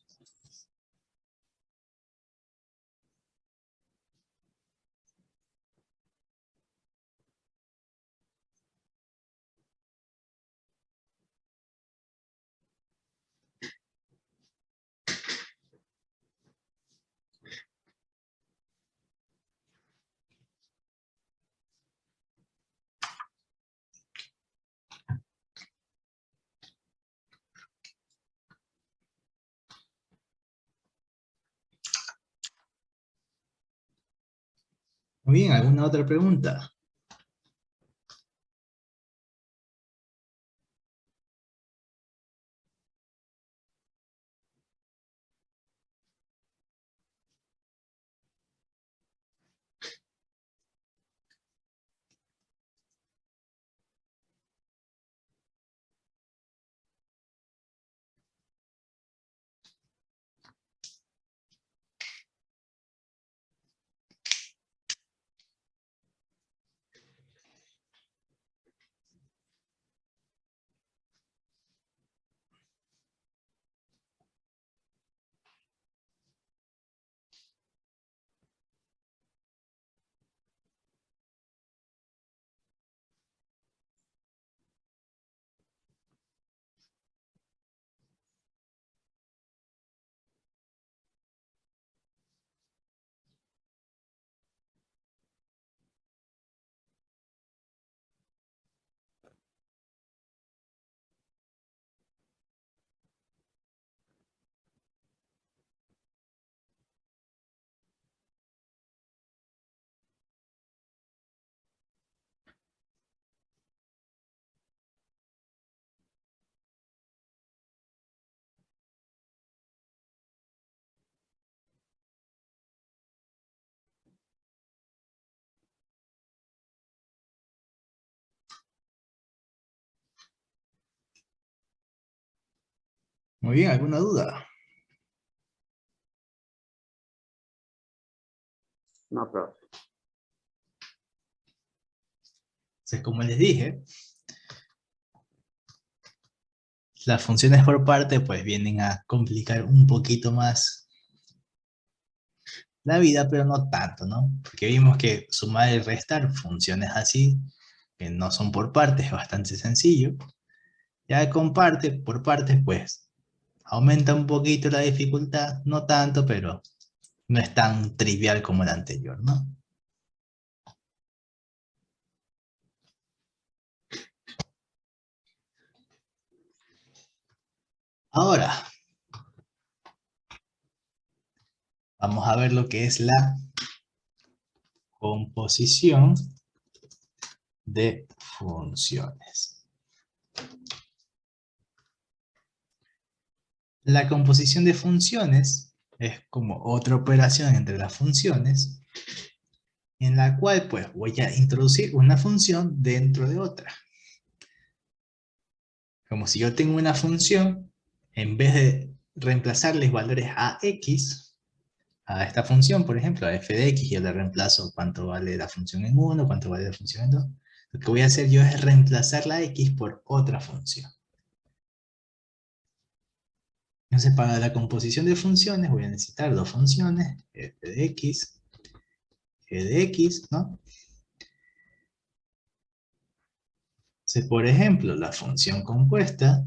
Muy bien, ¿alguna otra pregunta? Muy bien, ¿alguna duda? No, profe. Entonces, como les dije, las funciones por parte pues vienen a complicar un poquito más la vida, pero no tanto, ¿no? Porque vimos que sumar y restar funciones así, que no son por partes, es bastante sencillo. Ya con por partes, pues aumenta un poquito la dificultad, no tanto, pero no es tan trivial como el anterior, ¿no? Ahora, vamos a ver lo que es la composición de funciones. La composición de funciones es como otra operación entre las funciones, en la cual pues voy a introducir una función dentro de otra. Como si yo tengo una función, en vez de reemplazarles valores a x, a esta función, por ejemplo, a f de x, yo le reemplazo cuánto vale la función en 1, cuánto vale la función en 2. Lo que voy a hacer yo es reemplazar la x por otra función. Entonces, para la composición de funciones voy a necesitar dos funciones, f de x, g de x, ¿no? Entonces, por ejemplo, la función compuesta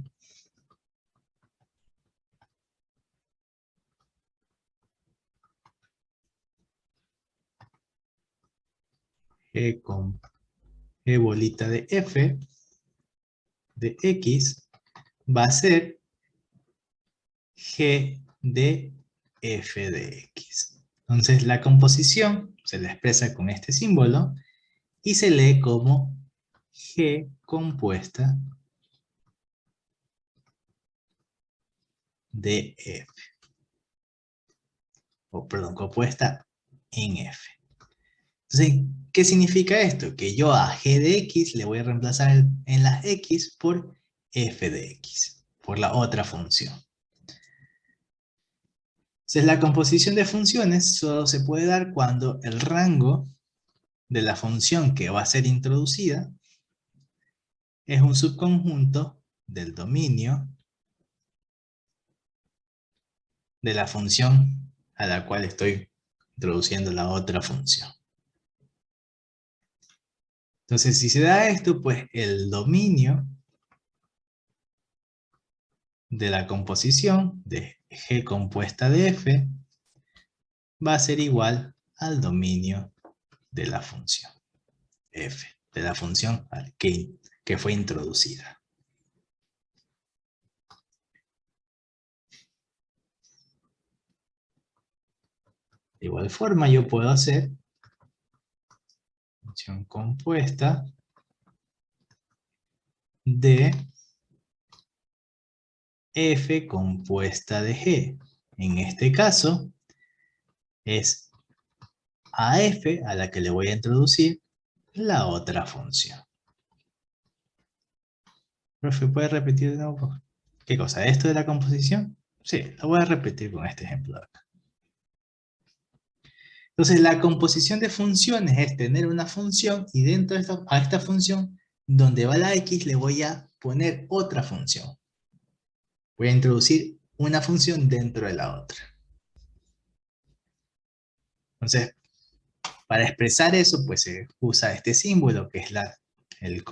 g bolita de f de x va a ser g de f de x. Entonces la composición se la expresa con este símbolo y se lee como g compuesta de f. O perdón, compuesta en f. Entonces, ¿qué significa esto? Que yo a g de x le voy a reemplazar en la x por f de x, por la otra función. Entonces, la composición de funciones solo se puede dar cuando el rango de la función que va a ser introducida es un subconjunto del dominio de la función a la cual estoy introduciendo la otra función. Entonces, si se da esto, pues el dominio de la composición de g compuesta de f va a ser igual al dominio de la función f, de la función que fue introducida. De igual forma yo puedo hacer función compuesta de f compuesta de g. En este caso es a f a la que le voy a introducir la otra función. Profe, ¿puede repetir de nuevo? ¿Qué cosa? ¿Esto de la composición? Sí, lo voy a repetir con este ejemplo de acá. Entonces, la composición de funciones es tener una función y dentro de esta función, donde va la x, le voy a poner otra función. Voy a introducir una función dentro de la otra. Entonces, para expresar eso, pues se usa este símbolo, que es el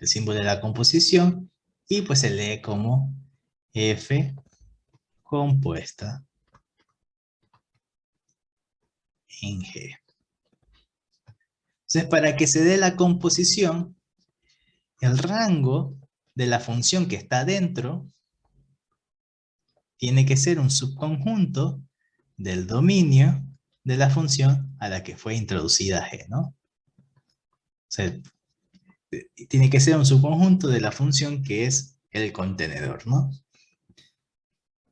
símbolo de la composición, y pues se lee como f compuesta en G. Entonces, para que se dé la composición, el rango de la función que está dentro tiene que ser un subconjunto del dominio de la función a la que fue introducida G, ¿no? O sea, tiene que ser un subconjunto de la función que es el contenedor, ¿no?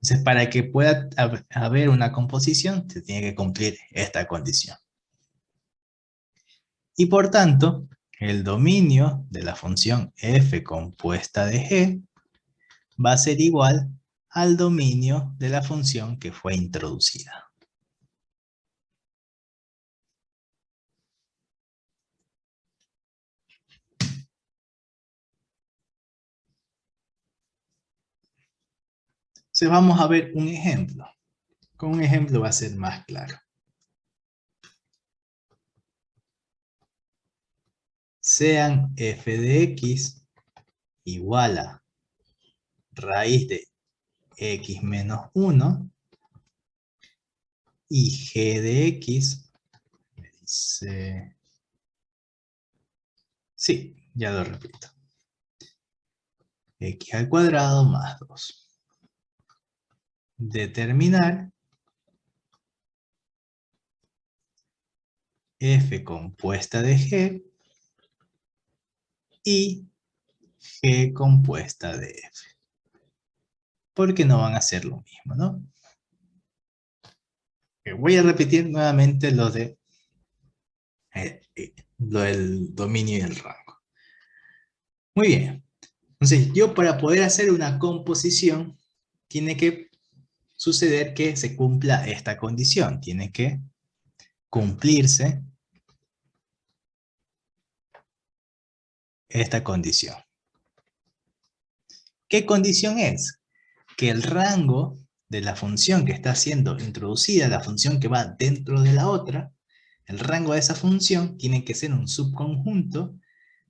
Entonces, para que pueda haber una composición, se tiene que cumplir esta condición. Y por tanto, el dominio de la función f compuesta de g va a ser igual al dominio de la función que fue introducida. Entonces vamos a ver un ejemplo. Con un ejemplo va a ser más claro. Sean f de x igual a raíz de x menos 1 y g de x, me dice, sí, ya lo repito, x al cuadrado más 2. Determinar f compuesta de g y g compuesta de f. Porque no van a ser lo mismo, ¿no? Voy a repetir nuevamente lo del dominio y el rango. Muy bien. Entonces, yo para poder hacer una composición, tiene que suceder que se cumpla esta condición. Tiene que cumplirse esta condición. ¿Qué condición es? que el rango de la función que está siendo introducida, la función que va dentro de la otra, el rango de esa función tiene que ser un subconjunto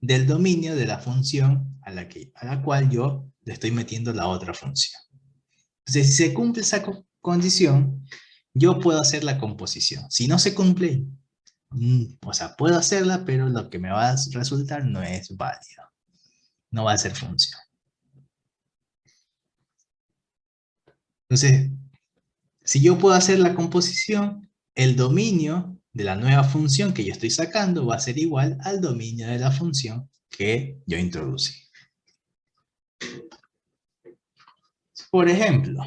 del dominio de la función a la cual yo le estoy metiendo la otra función. Entonces, si se cumple esa condición, yo puedo hacer la composición. Si no se cumple, o sea, puedo hacerla, pero lo que me va a resultar no es válido. No va a ser función. Entonces, si yo puedo hacer la composición, el dominio de la nueva función que yo estoy sacando va a ser igual al dominio de la función que yo introducí. Por ejemplo.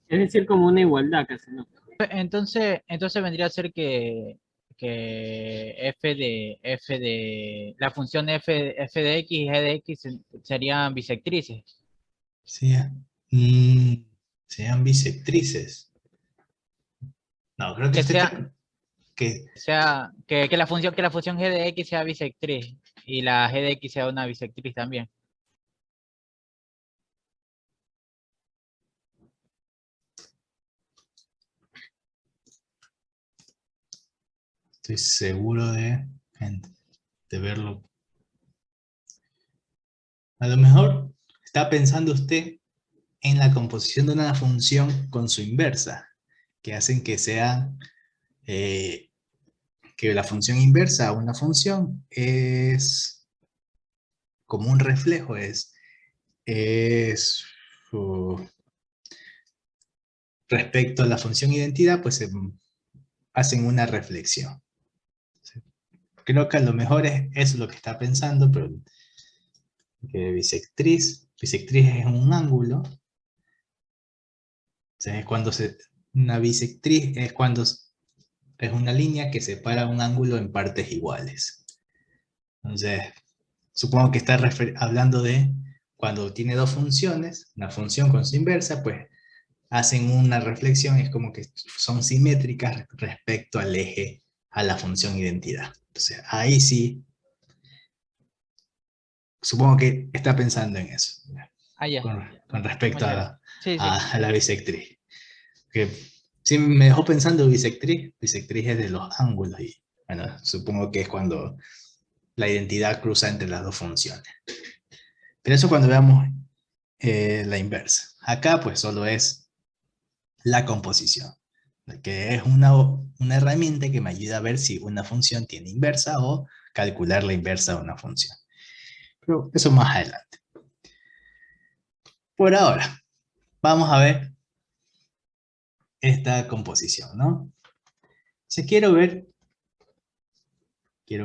Es decir, como una igualdad casi, ¿no? Entonces vendría a ser que f de la función f de x y g de x serían bisectrices. Sí, sean bisectrices. No, creo que que la función g de x sea bisectriz y la g de x sea una bisectriz también. Estoy seguro de verlo. A lo mejor está pensando usted en la composición de una función con su inversa, que hacen que sea, que la función inversa a una función es como un reflejo, respecto a la función identidad, pues hacen una reflexión. Creo que a lo mejor es lo que está pensando, pero que bisectriz es un ángulo. O sea, una bisectriz es cuando es una línea que separa un ángulo en partes iguales. Entonces, supongo que está hablando de cuando tiene dos funciones, una función con su inversa, pues hacen una reflexión, es como que son simétricas respecto al eje, a la función identidad. Entonces, ahí sí, supongo que está pensando en eso, con respecto a la bisectriz. Que sí me dejó pensando bisectriz es de los ángulos, y bueno, supongo que es cuando la identidad cruza entre las dos funciones. Pero eso cuando veamos la inversa. Acá pues solo es la composición, que es una herramienta que me ayuda a ver si una función tiene inversa o calcular la inversa de una función. Pero eso más adelante. Por ahora, vamos a ver esta composición, ¿no? Si quiero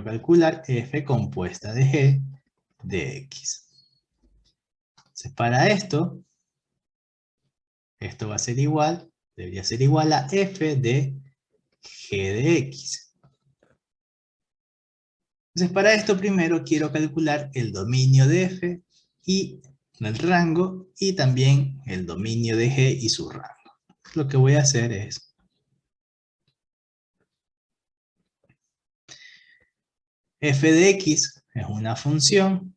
calcular f compuesta de g de x. Entonces, para esto va a ser igual, debería ser igual a f de g de x. Entonces, para esto primero quiero calcular el dominio de f y el rango, y también el dominio de g y su rango. Lo que voy a hacer es f de x es una función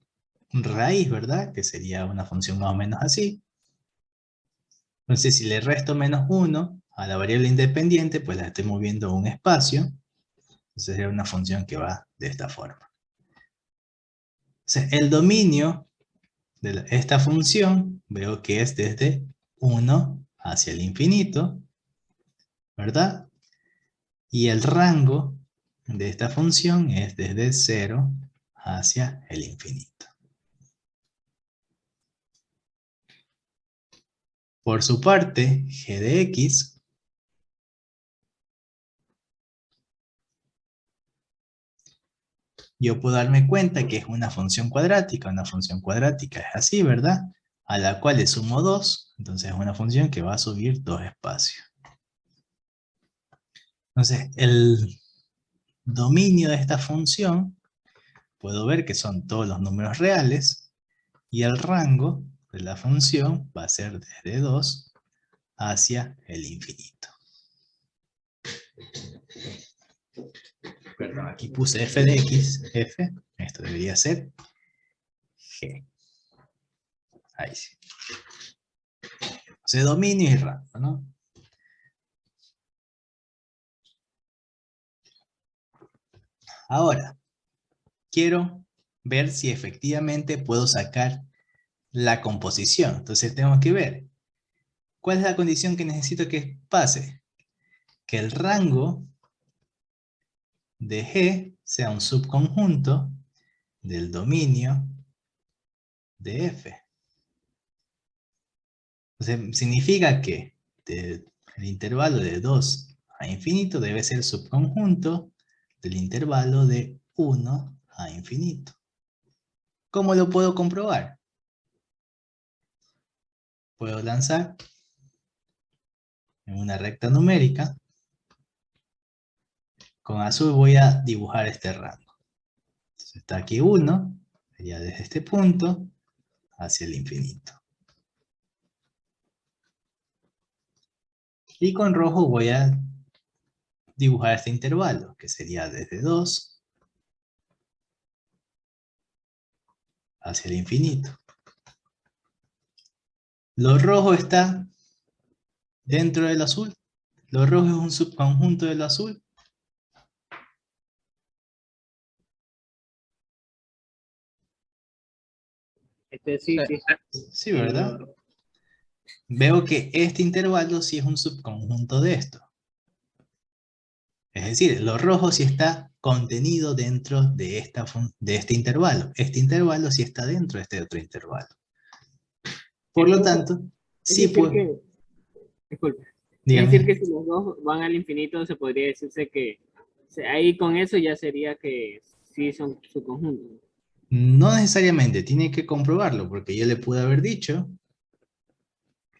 raíz, ¿verdad? Que sería una función más o menos así. Entonces, si le resto menos 1 a la variable independiente, pues la estoy moviendo a un espacio. Entonces es una función que va de esta forma. Entonces, el dominio de esta función, veo que es desde 1 hacia el infinito, ¿verdad? Y el rango de esta función es desde 0 hacia el infinito. Por su parte, g de x yo puedo darme cuenta que es una función cuadrática. Una función cuadrática es así, ¿verdad? A la cual le sumo 2, entonces es una función que va a subir 2 espacios. Entonces, el dominio de esta función, puedo ver que son todos los números reales, y el rango de la función va a ser desde 2 hacia el infinito. Perdón, aquí puse f de x, f, esto debería ser g. Ahí sí. Entonces, dominio y rango, ¿no? Ahora, quiero ver si efectivamente puedo sacar la composición. Entonces, tenemos que ver cuál es la condición que necesito que pase. Que el rango de G sea un subconjunto del dominio de F. Entonces, significa que el intervalo de 2 a infinito debe ser subconjunto del intervalo de 1 a infinito. ¿Cómo lo puedo comprobar? Puedo lanzar en una recta numérica. Con azul voy a dibujar este rango. Entonces está aquí 1, sería desde este punto hacia el infinito. Y con rojo voy a dibujar este intervalo, que sería desde 2 hacia el infinito. Lo rojo está dentro del azul. Lo rojo es un subconjunto del azul. Sí, sí. Sí, ¿verdad? Veo que este intervalo sí es un subconjunto de esto. Es decir, lo rojo sí está contenido dentro de este intervalo. Este intervalo sí está dentro de este otro intervalo. Por lo tanto, sí puedo... Disculpe. Dígame. Es decir que si los dos van al infinito, se podría decirse que ahí con eso ya sería que sí son su conjunto. No necesariamente, tiene que comprobarlo, porque yo le pude haber dicho,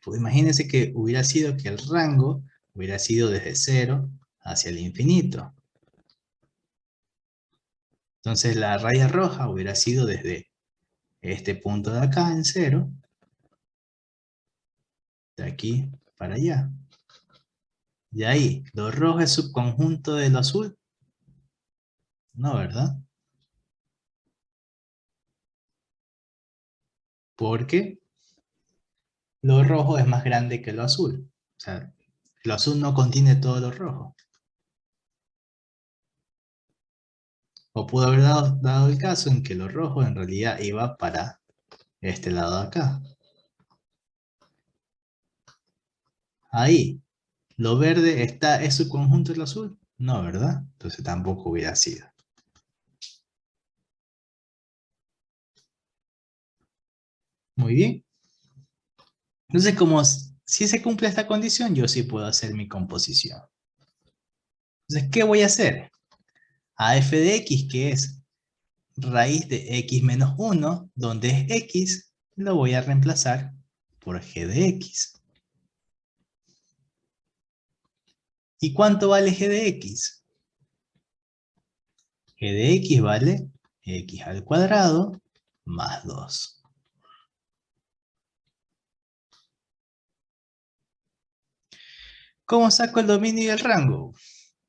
pues imagínense que hubiera sido que el rango hubiera sido desde 0 hacia el infinito. Entonces la raya roja hubiera sido desde este punto de acá en 0, de aquí para allá. Y ahí, ¿lo rojo es subconjunto de lo azul? No, ¿verdad? Porque lo rojo es más grande que lo azul. O sea, lo azul no contiene todo lo rojo. O pudo haber dado el caso en que lo rojo en realidad iba para este lado de acá. Ahí, ¿lo verde es subconjunto del azul? No, ¿verdad? Entonces tampoco hubiera sido. Muy bien. Entonces, como si se cumple esta condición, yo sí puedo hacer mi composición. Entonces, ¿qué voy a hacer? A f de x, que es raíz de x menos 1, donde es x, lo voy a reemplazar por g de x. ¿Y cuánto vale g de x? G de x vale x al cuadrado más 2. ¿Cómo saco el dominio y el rango?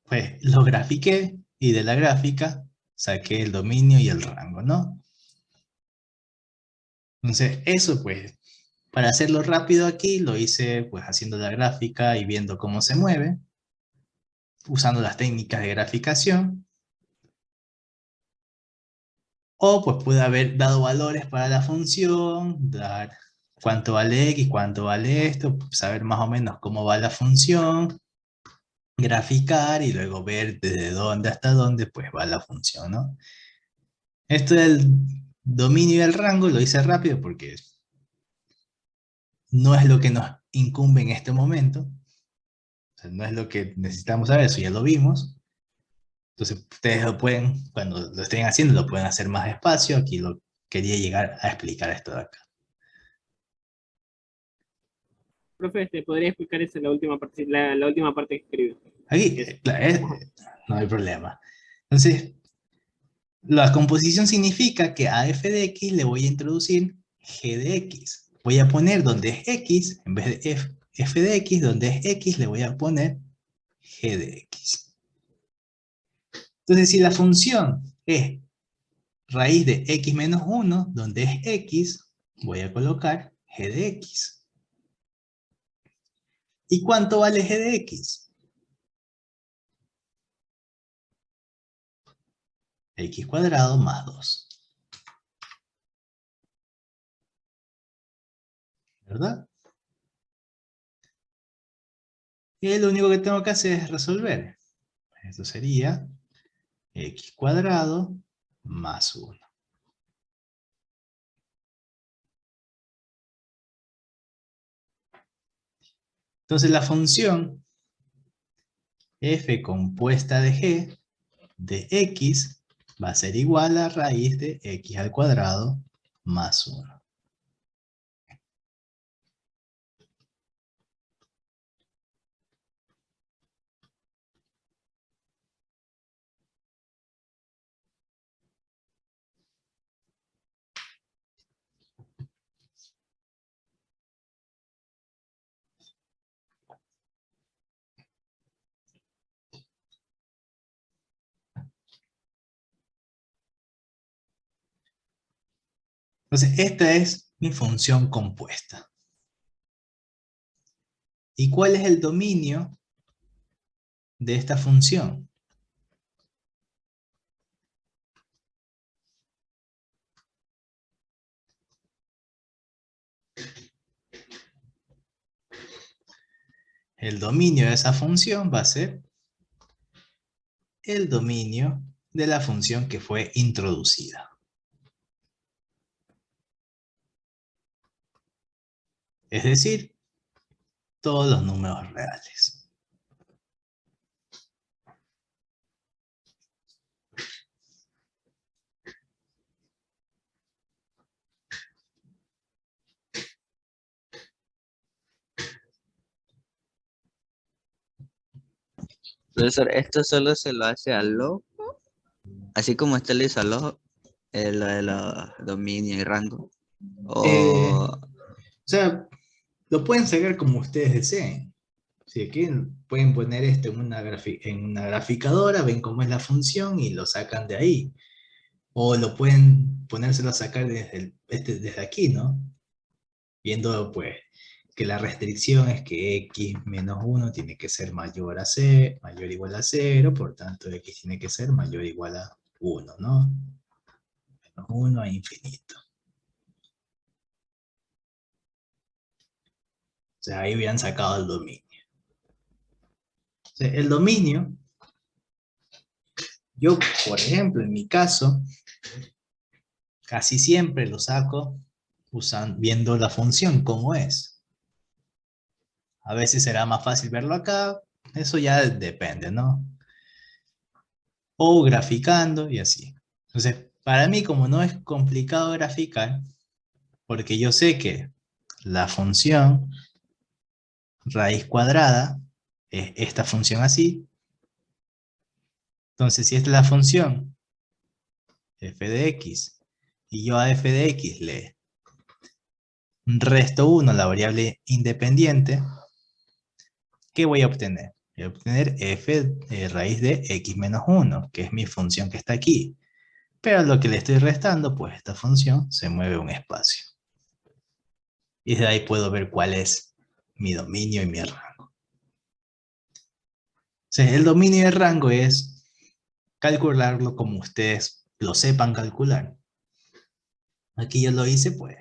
Pues lo grafiqué y de la gráfica saqué el dominio y el rango, ¿no? Entonces eso pues, para hacerlo rápido aquí, lo hice pues haciendo la gráfica y viendo cómo se mueve, usando las técnicas de graficación. O pues pude haber dado valores para la función, dar cuánto vale x, cuánto vale esto, saber más o menos cómo va la función, graficar y luego ver desde dónde hasta dónde pues va la función, ¿no? Esto del dominio y el rango lo hice rápido porque no es lo que nos incumbe en este momento. O sea, no es lo que necesitamos saber, eso ya lo vimos. Entonces ustedes lo pueden, cuando lo estén haciendo, lo pueden hacer más despacio. Aquí lo quería llegar a explicar esto de acá. Profe, ¿te podría explicar esa la última parte que escribió? Aquí, no hay problema. Entonces, la composición significa que a f de x le voy a introducir g de x. Voy a poner donde es x, en vez de f de x, donde es x, le voy a poner g de x. Entonces, si la función es raíz de x menos 1, donde es x, voy a colocar g de x. ¿Y cuánto vale g de x? X cuadrado más 2. ¿Verdad? Y lo único que tengo que hacer es resolver. Esto sería x cuadrado más 1. Entonces la función f compuesta de g de x va a ser igual a raíz de x al cuadrado más 1. Entonces esta es mi función compuesta. ¿Y cuál es el dominio de esta función? El dominio de esa función va a ser el dominio de la función que fue introducida. Es decir, todos los números reales. Profesor, esto solo se lo hace al log, así como usted le hizo al log, lo de los dominios y rango. O O sea, lo pueden sacar como ustedes deseen. Si quieren, pueden poner esto en una graficadora, ven cómo es la función y lo sacan de ahí. O lo pueden ponérselo a sacar desde aquí, ¿no? Viendo, pues, que la restricción es que x menos 1 tiene que ser mayor a c, mayor o igual a 0, por tanto x tiene que ser mayor o igual a 1, ¿no? Menos 1 a infinito. O sea, ahí hubieran sacado el dominio. O sea, el dominio, yo, por ejemplo, en mi caso, casi siempre lo saco viendo la función como es. A veces será más fácil verlo acá, eso ya depende, ¿no? O graficando y así. Entonces, para mí, como no es complicado graficar, porque yo sé que la función raíz cuadrada es esta función así, entonces si esta es la función f de x, y yo a f de x le resto 1 la variable independiente, ¿qué voy a obtener? Voy a obtener f raíz de x menos 1, que es mi función que está aquí. Pero a lo que le estoy restando, pues esta función se mueve un espacio. Y de ahí puedo ver cuál es mi dominio y mi rango. O sea, el dominio y el rango es calcularlo como ustedes lo sepan calcular. Aquí yo lo hice, pues,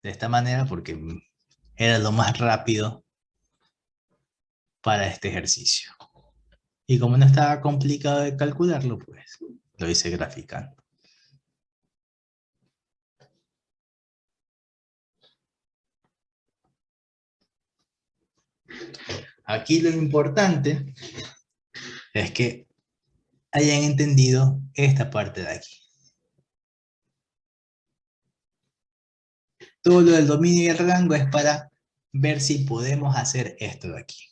de esta manera porque era lo más rápido para este ejercicio. Y como no estaba complicado de calcularlo, pues, lo hice graficando. Aquí lo importante es que hayan entendido esta parte de aquí. Todo lo del dominio y el rango es para ver si podemos hacer esto de aquí.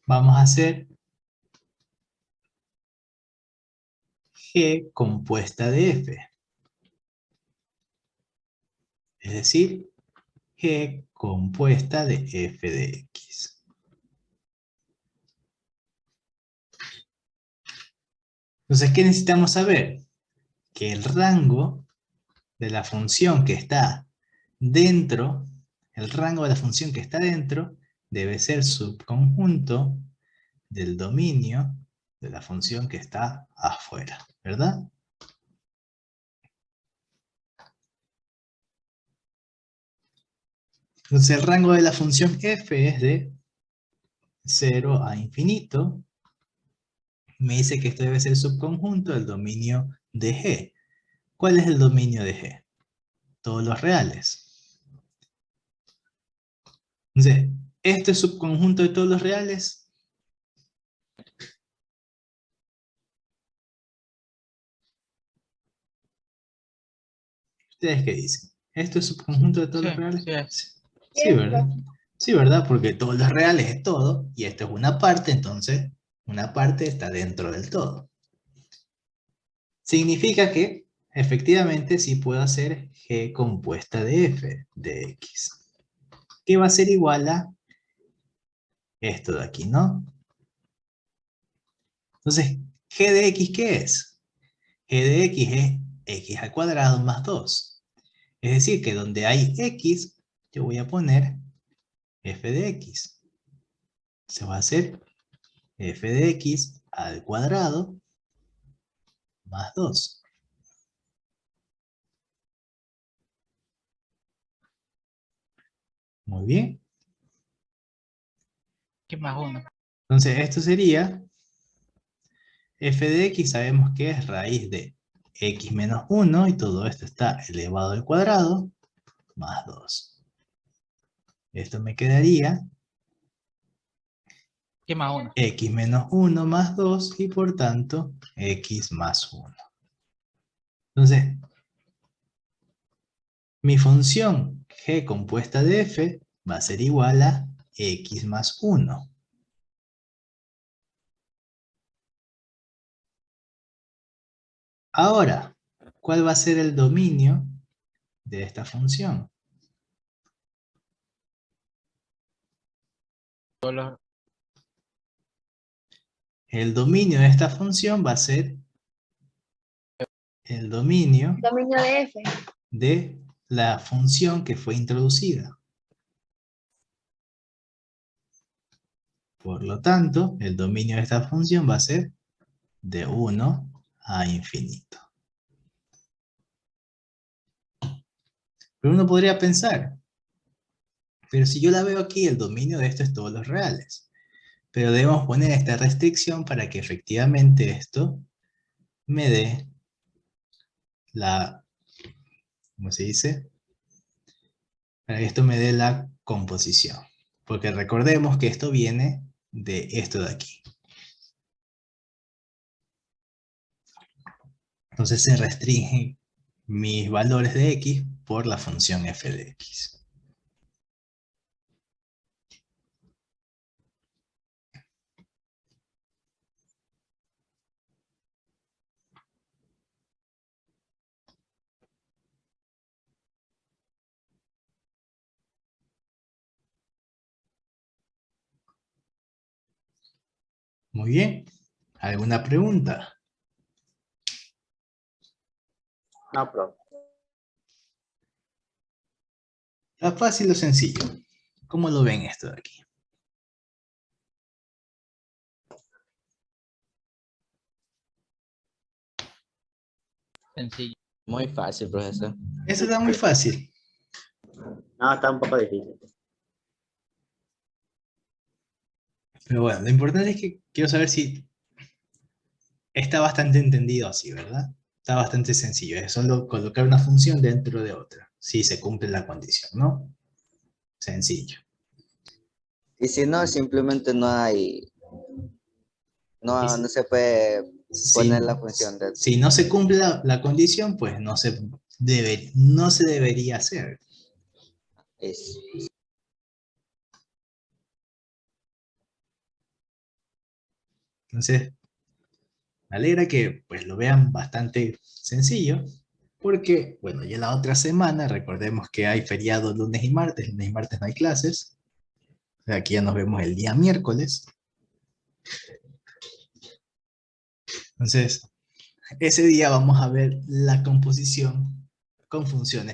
vamos a hacer G compuesta de F. Es decir, G compuesta de F de X. Entonces, ¿qué necesitamos saber? Que el rango de la función que está dentro, debe ser subconjunto del dominio de la función que está afuera, ¿verdad? Entonces el rango de la función f es de 0 a infinito. Me dice que esto debe ser subconjunto del dominio de G. ¿Cuál es el dominio de G? Todos los reales. Entonces, ¿esto es subconjunto de todos los reales? ¿Ustedes qué dicen? ¿Esto es subconjunto de todos los reales? Sí es. Sí, ¿verdad? Sí, ¿verdad? Porque todos los reales es todo, y esto es una parte, entonces una parte está dentro del todo. Significa que, efectivamente, sí puedo hacer G compuesta de F de X. Que va a ser igual a esto de aquí, ¿no? Entonces, G de X, ¿qué es? G de X es X al cuadrado más 2. Es decir, que donde hay X, yo voy a poner F de X. Se va a hacer F de X al cuadrado más 2. Muy bien. ¿Qué más 1? Entonces esto sería, f de x sabemos que es raíz de x menos 1, y todo esto está elevado al cuadrado, más 2. Esto me quedaría ¿Qué más 1? x menos 1 más 2, y por tanto, x más 1. Entonces, mi función g compuesta de f va a ser igual a x más 1. Ahora, ¿cuál va a ser el dominio de esta función? El dominio de esta función va a ser el dominio Dominio de F. de la función que fue introducida. Por lo tanto, el dominio de esta función va a ser de 1 a infinito. Pero uno podría pensar, pero si yo la veo aquí, el dominio de esto es todos los reales. Pero debemos poner esta restricción para que efectivamente esto me dé la, ¿cómo se dice? Para que esto me dé la composición. Porque recordemos que esto viene de esto de aquí. Entonces se restringen mis valores de x por la función f de x. Muy bien. ¿Alguna pregunta? No, profe. ¿Está fácil o sencillo? ¿Cómo lo ven esto de aquí? Sencillo. Muy fácil, profesor. Eso está muy fácil. No, está un poco difícil. Pero bueno, lo importante es que quiero saber si está bastante entendido así, ¿verdad? Está bastante sencillo. Es solo colocar una función dentro de otra. Si se cumple la condición, ¿no? Sencillo. Y si no, simplemente no hay, no se puede poner la función de... Si no se cumple la condición, pues no se debería hacer. Es, Entonces, me alegra que pues lo vean bastante sencillo, porque, bueno, ya la otra semana, recordemos que hay feriado lunes y martes no hay clases. Aquí ya nos vemos el día miércoles. Entonces, ese día vamos a ver la composición con funciones